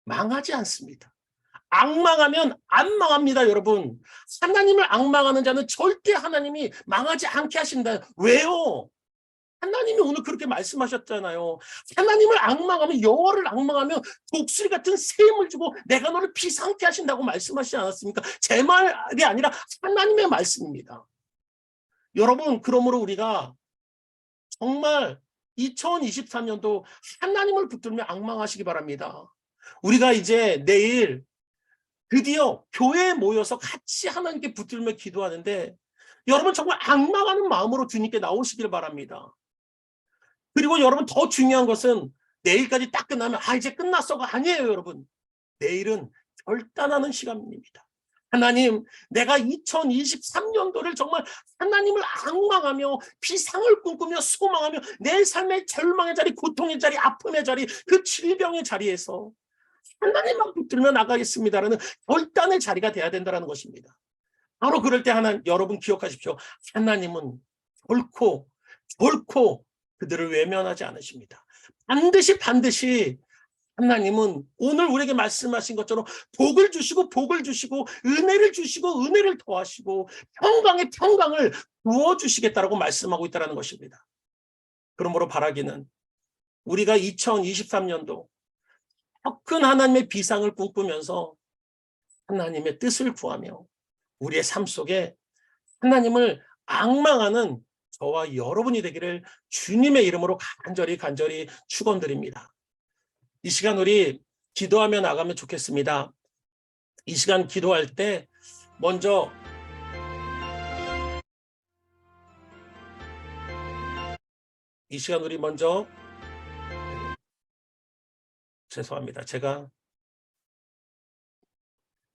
망하지 않습니다. 앙망하면 안 망합니다, 여러분. 하나님을 앙망하는 자는 절대 하나님이 망하지 않게 하신다. 왜요? 하나님이 오늘 그렇게 말씀하셨잖아요. 하나님을 앙망하면, 여호와를 앙망하면 독수리 같은 셈을 주고 내가 너를 비상케 하신다고 말씀하시지 않았습니까? 제 말이 아니라 하나님의 말씀입니다. 여러분, 그러므로 우리가 정말 2023년도 하나님을 붙들며 앙망하시기 바랍니다. 우리가 이제 내일 드디어 교회에 모여서 같이 하나님께 붙들며 기도하는데, 여러분 정말 앙망하는 마음으로 주님께 나오시길 바랍니다. 그리고 여러분, 더 중요한 것은 내일까지 딱 끝나면 이제 끝났어가 아니에요. 여러분, 내일은 결단하는 시간입니다. 하나님, 내가 2023년도를 정말 하나님을 앙망하며 비상을 꿈꾸며 소망하며 내 삶의 절망의 자리, 고통의 자리, 아픔의 자리, 그 질병의 자리에서 하나님만 붙들며 나가겠습니다라는 결단의 자리가 돼야 된다는 것입니다. 바로 그럴 때 여러분 기억하십시오. 하나님은 결코 그들을 외면하지 않으십니다. 반드시 하나님은 오늘 우리에게 말씀하신 것처럼 복을 주시고 은혜를 주시고 은혜를 더하시고 평강을 부어주시겠다라고 말씀하고 있다는 것입니다. 그러므로 바라기는 우리가 2023년도 더 큰 하나님의 비상을 꿈꾸면서 하나님의 뜻을 구하며 우리의 삶 속에 하나님을 앙망하는 저와 여러분이 되기를 주님의 이름으로 간절히 축원드립니다. 이 시간 우리 기도하며 나가면 좋겠습니다. 이 시간 기도할 때 먼저 죄송합니다. 제가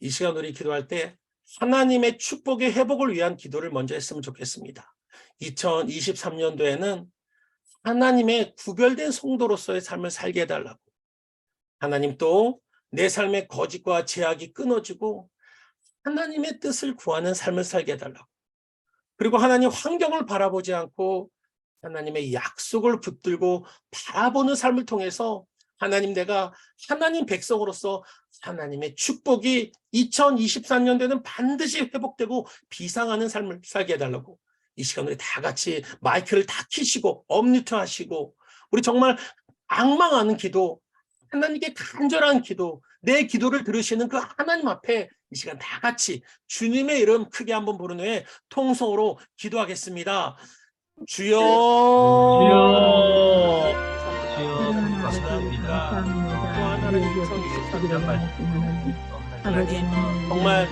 이 시간 우리 기도할 때 하나님의 축복의 회복을 위한 기도를 먼저 했으면 좋겠습니다. 2023년도에는 하나님의 구별된 성도로서의 삶을 살게 해달라고, 하나님 또 내 삶의 거짓과 제약이 끊어지고 하나님의 뜻을 구하는 삶을 살게 해달라고, 그리고 하나님 환경을 바라보지 않고 하나님의 약속을 붙들고 바라보는 삶을 통해서 하나님, 내가 하나님 백성으로서 하나님의 축복이 2023년도에는 반드시 회복되고 비상하는 삶을 살게 해달라고, 이 시간 우리 다 같이 마이크를 다 켜시고 업뮤트 하시고 우리 정말 앙망하는 기도, 하나님께 간절한 기도, 내 기도를 들으시는 그 하나님 앞에 이 시간 다 같이 주님의 이름 크게 한번 부른 후에 통성으로 기도하겠습니다. 주여, 주여 감사합니다. 또한 하나님 2023년 말씀 하나님 정말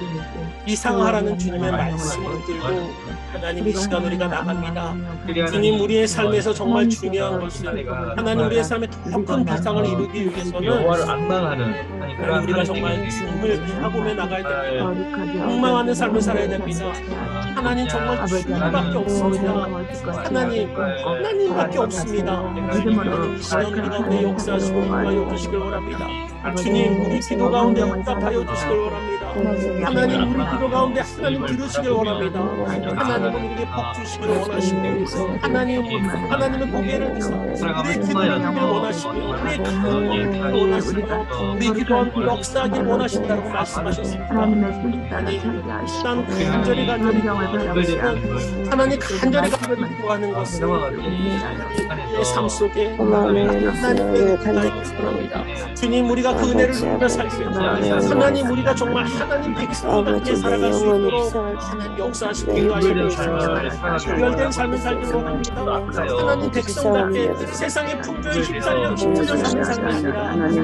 비상하라는 주님의 말씀을 들고 하나님 이 시간 우리가 나갑니다. 주님 우리의 삶에서 정말 중요한 것은 하나님 우리의 삶에 더 큰 비상을 이루기 위해서는 여호와를 악망하는 하나님 우리가 정말 주님을 바라보며 나가야 됩니다. 악망하는 삶을 살아야 됩니다. 하나님 정말 주님밖에 없습니다. 하나님밖에 없습니다. 하나님 이 시간 우리 가운데 역사하시고 인도하여 주시길 원합니다. 주님 우리 기도 가운데 응답하여 주시길 원합니다. 하나님 우리 기도 가운데 하나님 들으시길 원합니다. 하나님은 우리에게 복 주시길 원하시고 하나님은 고개를 드셔 우리의 기도를 듣길 원하시고 우리의 간구를 원하시고 우리 기도한 역사하길 원하신다고 말씀하셨습니다. 하나님 간절히 하나님 간절히 기도하는 것은 우리의 삶 속에 하나님의 간절합니다. 주님 우리가 그 은혜를 누리며 살기 위해서 하나님 우리가 정말 하나님 백성답게 살아갈 수 있도록 하나님 역사하시고 인도하시고 구별된 삶을 살기를 원합니다. 하나님 백성답게 세상의 풍조에 휩쓸려 사는 삶이 아니라 하나님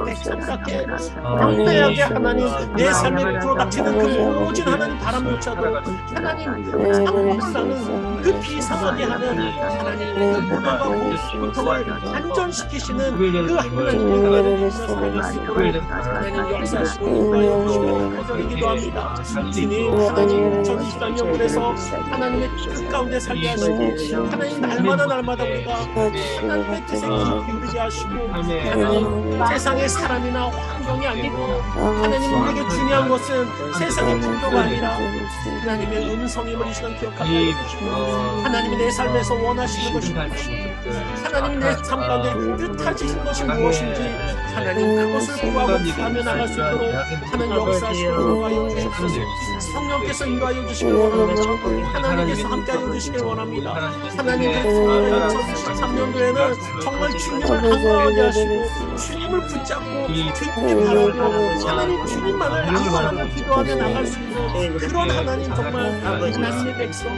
백성답게 강대하게 하나님 내 삶에 불어닥치는 그 모든 하나님 바람조차도 하나님 상황을 그 비상하게 하는 하나님 문화와 고통을 안전시키시는 그 하나님의 하나님 역사하시고 인도하여 주시고 간절히 기도합니다. 주님 하나님 전 23년분에서 하나님의 뜻 가운데 살게 하시고 하나님 날마다 우리가 하나님의 뜻에 귀 기울이게 하시고 하나님 세상의 사람이나 환경이 아니고 하나님 우리에게 중요한 것은 세상의 풍조가 아니라 하나님의 음성임을 이 시간 기억하게 해주시고 하나님이 내 삶에서 원하시는 것이 무엇인지 하나님 내 삶 가운데 뜻하시는 것이 무엇인지 하나님 그것을 구하고 구하며 나갈 수 있도록 하나님 역사하시고 인도하여 주시옵소서. 성령께서 인도하여 주시길 원합니다. 하나님께서 함께하여 주시길 원합니다. 하나님께서 2023년도에는 정말 주님을 강구하게 하시고 주님을 붙잡고 주님을 바라보고 하나님 주님만을 악망하며 기도하며 나갈 수 있는 그런 하나님 정말 하나님의 백성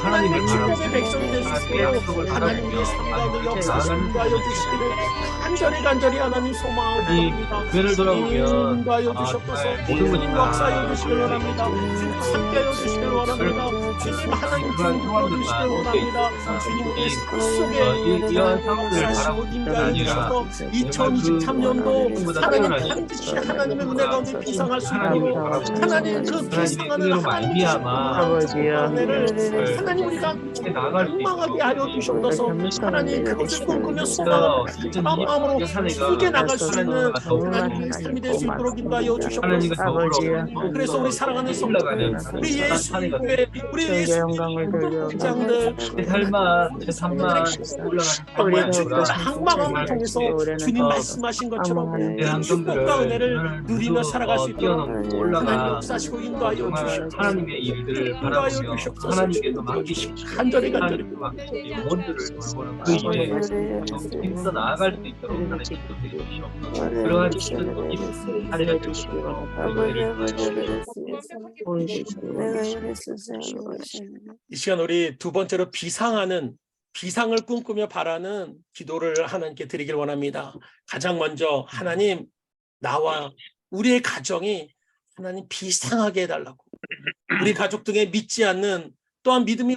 하나님의 축복의 백성이 될 수 있도록 하나님 우리의 삶 가운데 역사하시고 인도하여 주시기를 간절히 하나님 소망합니다. 뇌를 돌아보면 인도하여 주셨소서. 주님 역사하여 주시길 원합니다. 주님 함께하여 주시길 원합니다. 주님 하나님 주님 주시길 원합니다. 주님 우리의 삶 속에 이러한 상황들을 역사하시고 인도하여 주셔서 2023년도 하나님 반드시 하나님의 은혜 가운데 비상할 수 있도록 하나님 그 비상하는 하나님의 은혜를 하나님 우리가 소망하게 하여 주셔서 하나님 그것을 꿈꾸며 소망을 마음으로 크게 나갈 수 있는 하나님의 삶이 될 수 있도록 인도하여 주셨옵소서. 그래서 우리 사랑하는 성도들 우리 예수님의 우리 예수님의 장들 내 삶만 올라가는 주님의 항망함을 통해서 주님 말씀하신 것처럼 이 축복과 은혜를 누리며 살아갈 수 있도록 하나님 역사하시고 인도하여 주시옵소서. 하나님의 일들을 바라보며 하나님께서 맡기시고 간절히 원들을 돌보는 그 일에 힘써 나아갈 수 있도록 하나님 기도드리옵소서. 그러한 기도를 하나님 주시고 이 시간 우리 두 번째로 비상을 꿈꾸며 바라는 기도를 하나님께 드리길 원합니다. 가장 먼저 하나님 나와 우리의 가정이 하나님 비상하게 해달라고 우리 가족 등에 믿지 않는 또한 믿음이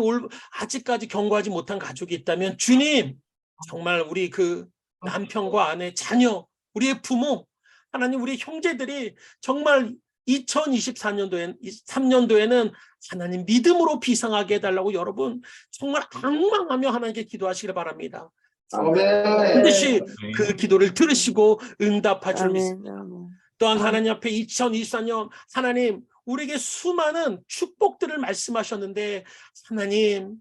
아직까지 견고하지 못한 가족이 있다면 주님 정말 우리 그 남편과 아내 자녀 우리의 부모 하나님 우리 형제들이 정말 2023년도에는 하나님 믿음으로 비상하게 해달라고 여러분 정말 악망하며 하나님께 기도하시길 바랍니다. 반드시 그 기도를 들으시고 응답할 줄 믿습니다. 또한 하나님 앞에 2024년 하나님 우리에게 수많은 축복들을 말씀하셨는데 하나님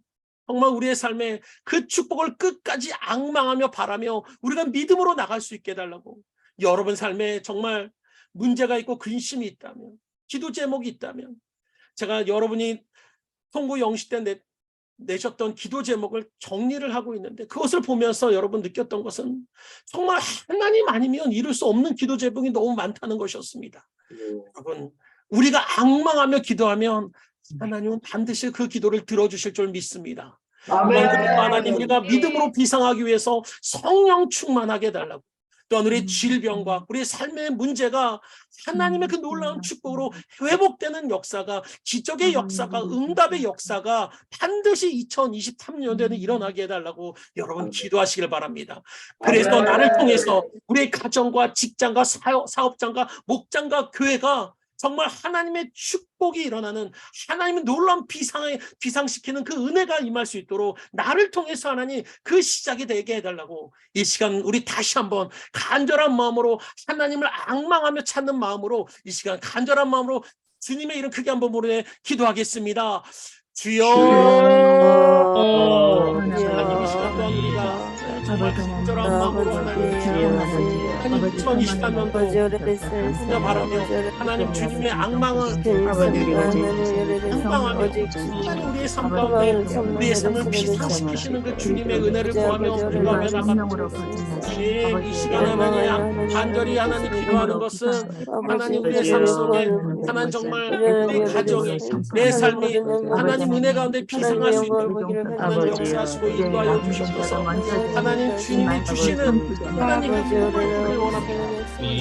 정말 우리의 삶에 그 축복을 끝까지 악망하며 바라며 우리가 믿음으로 나갈 수 있게 해달라고 여러분 삶에 정말 문제가 있고 근심이 있다면 기도 제목이 있다면 제가 여러분이 통고 영시 때 내셨던 기도 제목을 정리를 하고 있는데 그것을 보면서 여러분 느꼈던 것은 정말 하나님 아니면 이룰 수 없는 기도 제목이 너무 많다는 것이었습니다. 여러분 우리가 악망하며 기도하면 하나님은 반드시 그 기도를 들어주실 줄 믿습니다. 하나님 우리가 믿음으로 비상하기 위해서 성령 충만하게 해달라고 또한 우리의 질병과 우리의 삶의 문제가 하나님의 그 놀라운 축복으로 회복되는 역사가, 기적의 역사가, 응답의 역사가 반드시 2023년도에는 일어나게 해달라고 여러분 기도하시길 바랍니다. 그래서 나를 통해서 우리의 가정과 직장과 사업장과 목장과 교회가 정말 하나님의 축복이 일어나는, 하나님의 놀라운 비상시키는 그 은혜가 임할 수 있도록 나를 통해서 하나님 그 시작이 되게 해달라고 이 시간 우리 다시 한번 간절한 마음으로, 하나님을 앙망하며 찾는 마음으로 이 시간 간절한 마음으로 주님의 이름 크게 한번 부르며 기도하겠습니다. 주여. 하나님 이 시간 또한 우리가 정말 간절한 마음으로 하나님 2023년도 누가 바라며 하나님 주님의 앙망을 앙망하며 하나님 우리의 삶 가운데 우리의 삶을 비상시키시는 그 주님의 은혜를 구하며 기도하며 나갑니다. 주님 이 시간에 하나님 간절히 하나님 기도하는 것은 하나님 우리의 삶 속에 하나님 정말 내 가정이, 내 삶이 하나님 은혜 가운데 비상할 수 있도록 하나님 역사하시고 인도하여 주시옵소서. 하나님 주님이 주시는 하나님의 복을 원합니다.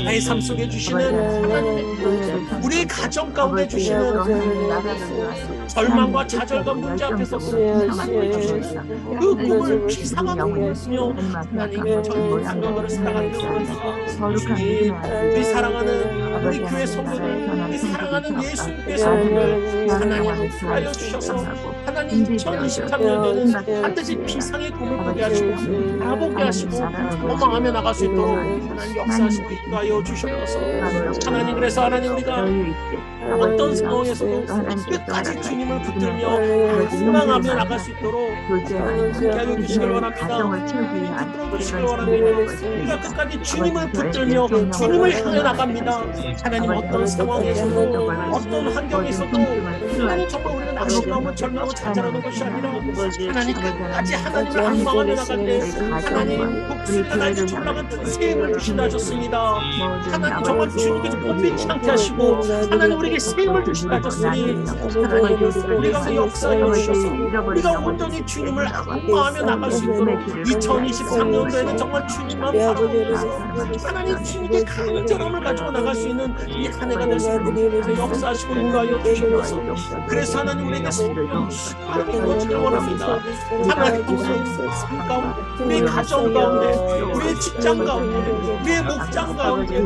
나의 삶 속에 주시는 하나님의 우리 가정 가운데 주시는 절망과 좌절과 문제 앞에서 하나님이 주시는 그 꿈을 비상하며 하나님 전부 당연을 사랑하는 주님, 우리 사랑하는 우리 교회 성도들, 우리 사랑하는 예수님께서 하나님 하여 주셔서 하나님 2023년에는 반드시 비상의 꿈을 꾸게 하시고 바라보게 하시고 도망하며 나갈 수 있도록 하나님 역사하시고 인도하여 주셔서 하나님, 그래서 하나님 우리가 어떤 상황에서도 끝까지 주님을 붙들며 희망하며 나갈 수 있도록 함께하여 주시길 원합니다. 붙들어 주시길 원합니다. 우리가 끝까지 주님을 붙들며 주님을 향해 나갑니다. 하나님 어떤 상황에서도 어떤 환경에서도 하나님 정말 우리가 낙심하고 절망하고 좌절하는 것이 아니라 하나님 끝까지 하나님을 앙망하며 나갈 때 하나님 복수가 나에게 졸라간 세임을 주신다 하셨습니다. 하나님 정말 주님께서 꽃빛지 않게 하시고 하나님 우리에게 세임을 주신다 하셨으니 우리가 역사하여 주셔서 우리가 온전히 주님을 앙망하며 나갈 수 있도록 2023년도에는 정말 주님만 바라보고 하나님 주님께 간절함을 가지고 나갈 수 있는 이 한 해가 될 수 있도록 역사하시고 인도하여 주셔서 그래서 하나님 우리에게 성령 하나님 거치를 원합니다. 하나님 삶 가운데, 우리 가정 가운데, 우리의 직장 가운데, 우리의 목장 가운데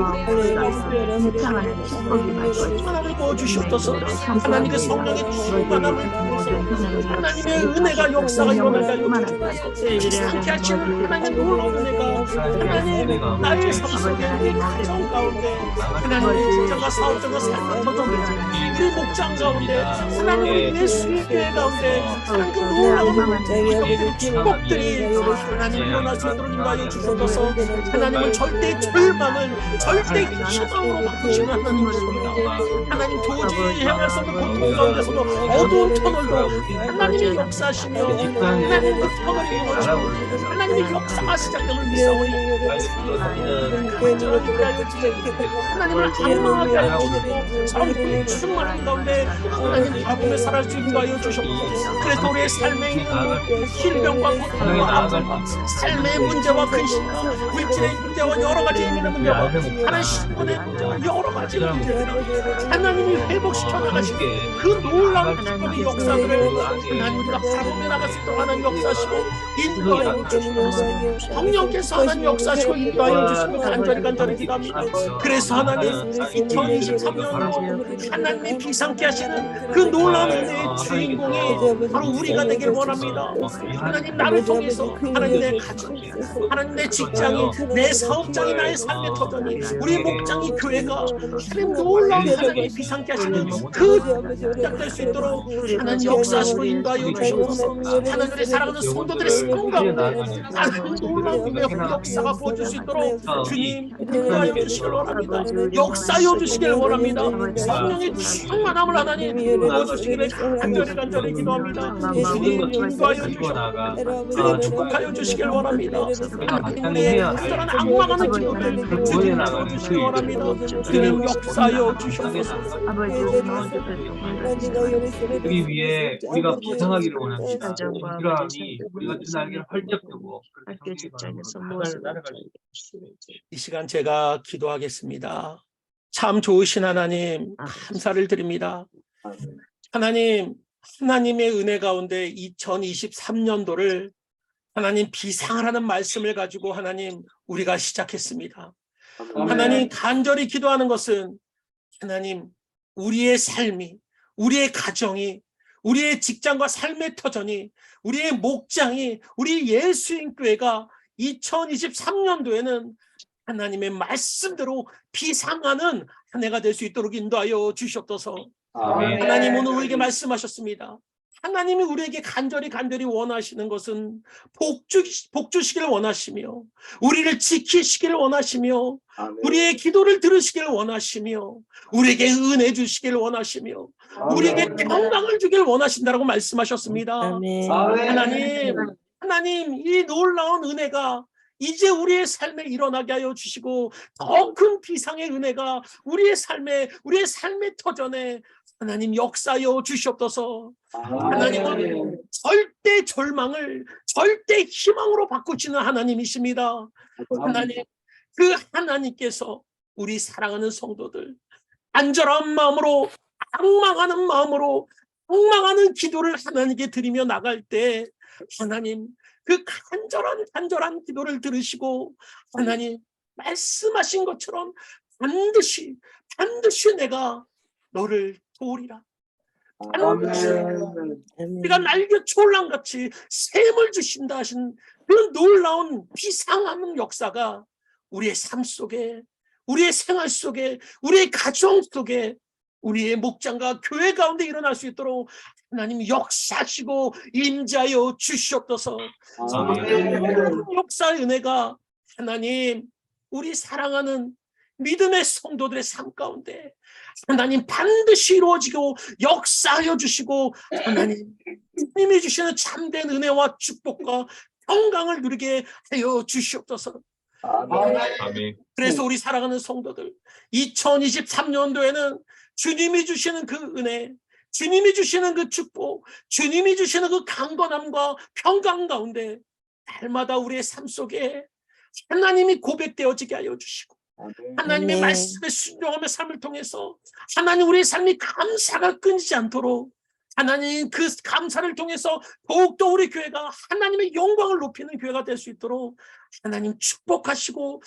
하나님을 부어주시옵소서. 하나님의 성령의 충만함을 통해서 하나님의 은혜가 역사가 일어나게 하여 주옵소서. 비상케 하시는 하나님의 놀라운 은혜가 하나님 나의 삶 속에 우리 가정 가운데 하나님의 직장과 사업장과 삶을 터져내지 우리 목장 가운데 하나님 예수의 교회 가운데 하나님 그 놀라운 축복들이 하나님 일어날 수 있도록 인도하여 주셔서 하나님은 절대 절망을 절대 희망으로 바꾸시는 하나님이십니다. 하나님 도저히 헤어날 수 없는 고통 가운데서도 어두운 터널도 하나님의 역사하시며 하나님 그 터널이 무너지고 하나님의 역사가 시작됨을 믿사오니 하나님을 앙망하게 하여 주시고 성품이 충만한 가운데 하나님 가슴에 살아갈 수 있게 하여 주셨고 그래서 우리의 삶에 있는 질병과 고통과 삶의 문제와 근심과 물질의 문제와 여러 가지 있는 문제와 하나님 신분의 문제와 여러 가지 문제들 하나님이 회복시켜 나가시고 그 놀라운 축복의 역사들을 하나님 우리가 바라보며 나갈 수 있도록 하나님 역사하시고 인도하여 주시옵소서. 성령께서 하나님 역사하시고 인도하여 주시고 간절히 기도합니다. 그래서 하나님 2023년도 하나님의 비상케 하시는 그 놀라운 은혜의 주인공이 바로 우리가 되길 원합니다. 하나님 나를 통해서 하나님 내 가정, 하나님 내 직장이, 내 사업장이 나의 삶의 터전이, 우리 목장이 교회가 하나님 놀라운 하나님의 비상케 하시는 그 시작될 수 있도록 하나님 역사하시고 인도하여 주셔서 하나님의 사랑하는 성도들의 삶 가운데 하나님 놀라운 은혜의 역사가 부어줄 수 있도록 주님 인도하여 주시길 원합니다. 역사하여 주시길 원합니다. 성령의 충만함을 하나님 부어주시기를 간절히 기도합니다. 주님 인도하여 주시고 주님 축복하여 주시길 원합니다. 하나님의 간절한 악망하는 기도를 주님 부어주시길 원합니다. 주님 역사하여 주시옵소서. 주시옵소서. 우리 위에 우리가 비상하기를 원합니다. 이러함이 우리가 두 날개를 활짝펴고 학교 직장에서 하나를 무엇을 날아갈 이 시간 제가 기도하겠습니다. 참 좋으신 하나님, 감사를 드립니다. 하나님, 하나님의 은혜 가운데 2023년도를 하나님 비상하라는 말씀을 가지고 하나님 우리가 시작했습니다. 하나님 간절히 기도하는 것은 하나님 우리의 삶이, 우리의 가정이, 우리의 직장과 삶의 터전이, 우리의 목장이, 우리 예수인교회가 2023년도에는 하나님의 말씀대로 비상하는 한 해가 될 수 있도록 인도하여 주시옵소서. 하나님 오늘 우리에게 말씀하셨습니다. 하나님이 우리에게 간절히 원하시는 것은 복주시기를 원하시며 우리를 지키시기를 원하시며 우리의 기도를 들으시기를 원하시며 우리에게 은혜 주시기를 원하시며 우리에게 평강을 주기를 원하신다라고 말씀하셨습니다. 하나님 이 놀라운 은혜가 이제 우리의 삶에 일어나게 하여 주시고 더 큰 비상의 은혜가 우리의 삶의 터전에 하나님 역사하여 주시옵소서. 하나님은 절대 절망을 절대 희망으로 바꾸시는 하나님이십니다. 하나님 그 하나님께서 우리 사랑하는 성도들 간절한 마음으로 앙망하는 기도를 하나님께 드리며 나갈 때 하나님 그 간절한 기도를 들으시고 하나님 말씀하신 것처럼 반드시 내가 너를 도우리라. 우리가 날개 초랑같이 샘을 주신다 하신 그 놀라운 비상한 역사가 우리의 삶 속에, 우리의 생활 속에, 우리의 가정 속에, 우리의 목장과 교회 가운데 일어날 수 있도록 하나님 역사하시고 임자여 주시옵소서. 역사의 은혜가 하나님 우리 사랑하는 믿음의 성도들의 삶 가운데 하나님 반드시 이루어지고 역사하여 주시고 하나님 주님이 주시는 참된 은혜와 축복과 평강을 누리게 하여 주시옵소서. 그래서 우리 사랑하는 성도들 2023년도에는 주님이 주시는 그 은혜, 주님이 주시는 그 축복, 주님이 주시는 그 강건함과 평강 가운데 날마다 우리의 삶 속에 하나님이 고백되어지게 하여 주시고 하나님의 말씀에 순종하며 삶을 통해서 하나님 우리의 삶이 감사가 끊이지 않도록 하나님 그 감사를 통해서 더욱더 우리 교회가 하나님의 영광을 높이는 교회가 될 수 있도록 하나님 축복하시고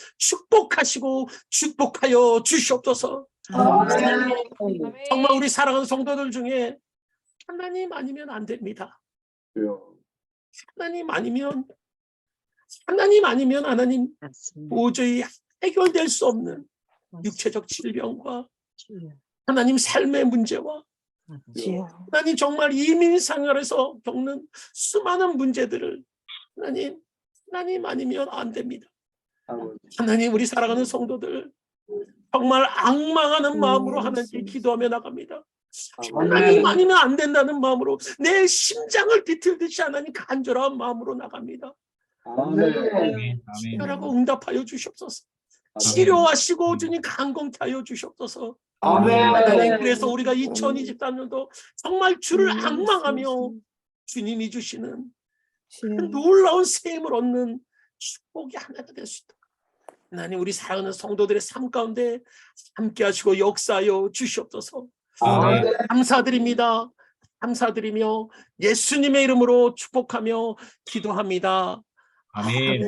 축복하여 주시옵소서. 정말 우리 사랑하는 성도들 중에 하나님 아니면 안 됩니다. 하나님 아니면 하나님 도저히 해결될 수 없는 육체적 질병과 하나님 삶의 문제와 하나님 정말 이민 생활에서 겪는 수많은 문제들을 하나님 아니면 안 됩니다. 하나님 우리 사랑하는 성도들 정말 앙망하는 마음으로 하나님께 기도하며 나갑니다. 하나님 아니면 안 된다는 마음으로 내 심장을 비틀듯이 하나님 간절한 마음으로 나갑니다. 치료하고 응답하여 주시옵소서. 치료하시고 주님 강건케 하여 주시옵소서. 하나님 그래서 우리가 2023년도 정말 주를 앙망하며 주님이 주시는 그 놀라운 셈을 얻는 축복이 하나가 될 수 있도록 하나님 우리 사랑하는 성도들의 삶 가운데 함께 하시고 역사하여 주시옵소서. 감사드립니다. 감사드리며 예수님의 이름으로 축복하며 기도합니다. 아멘.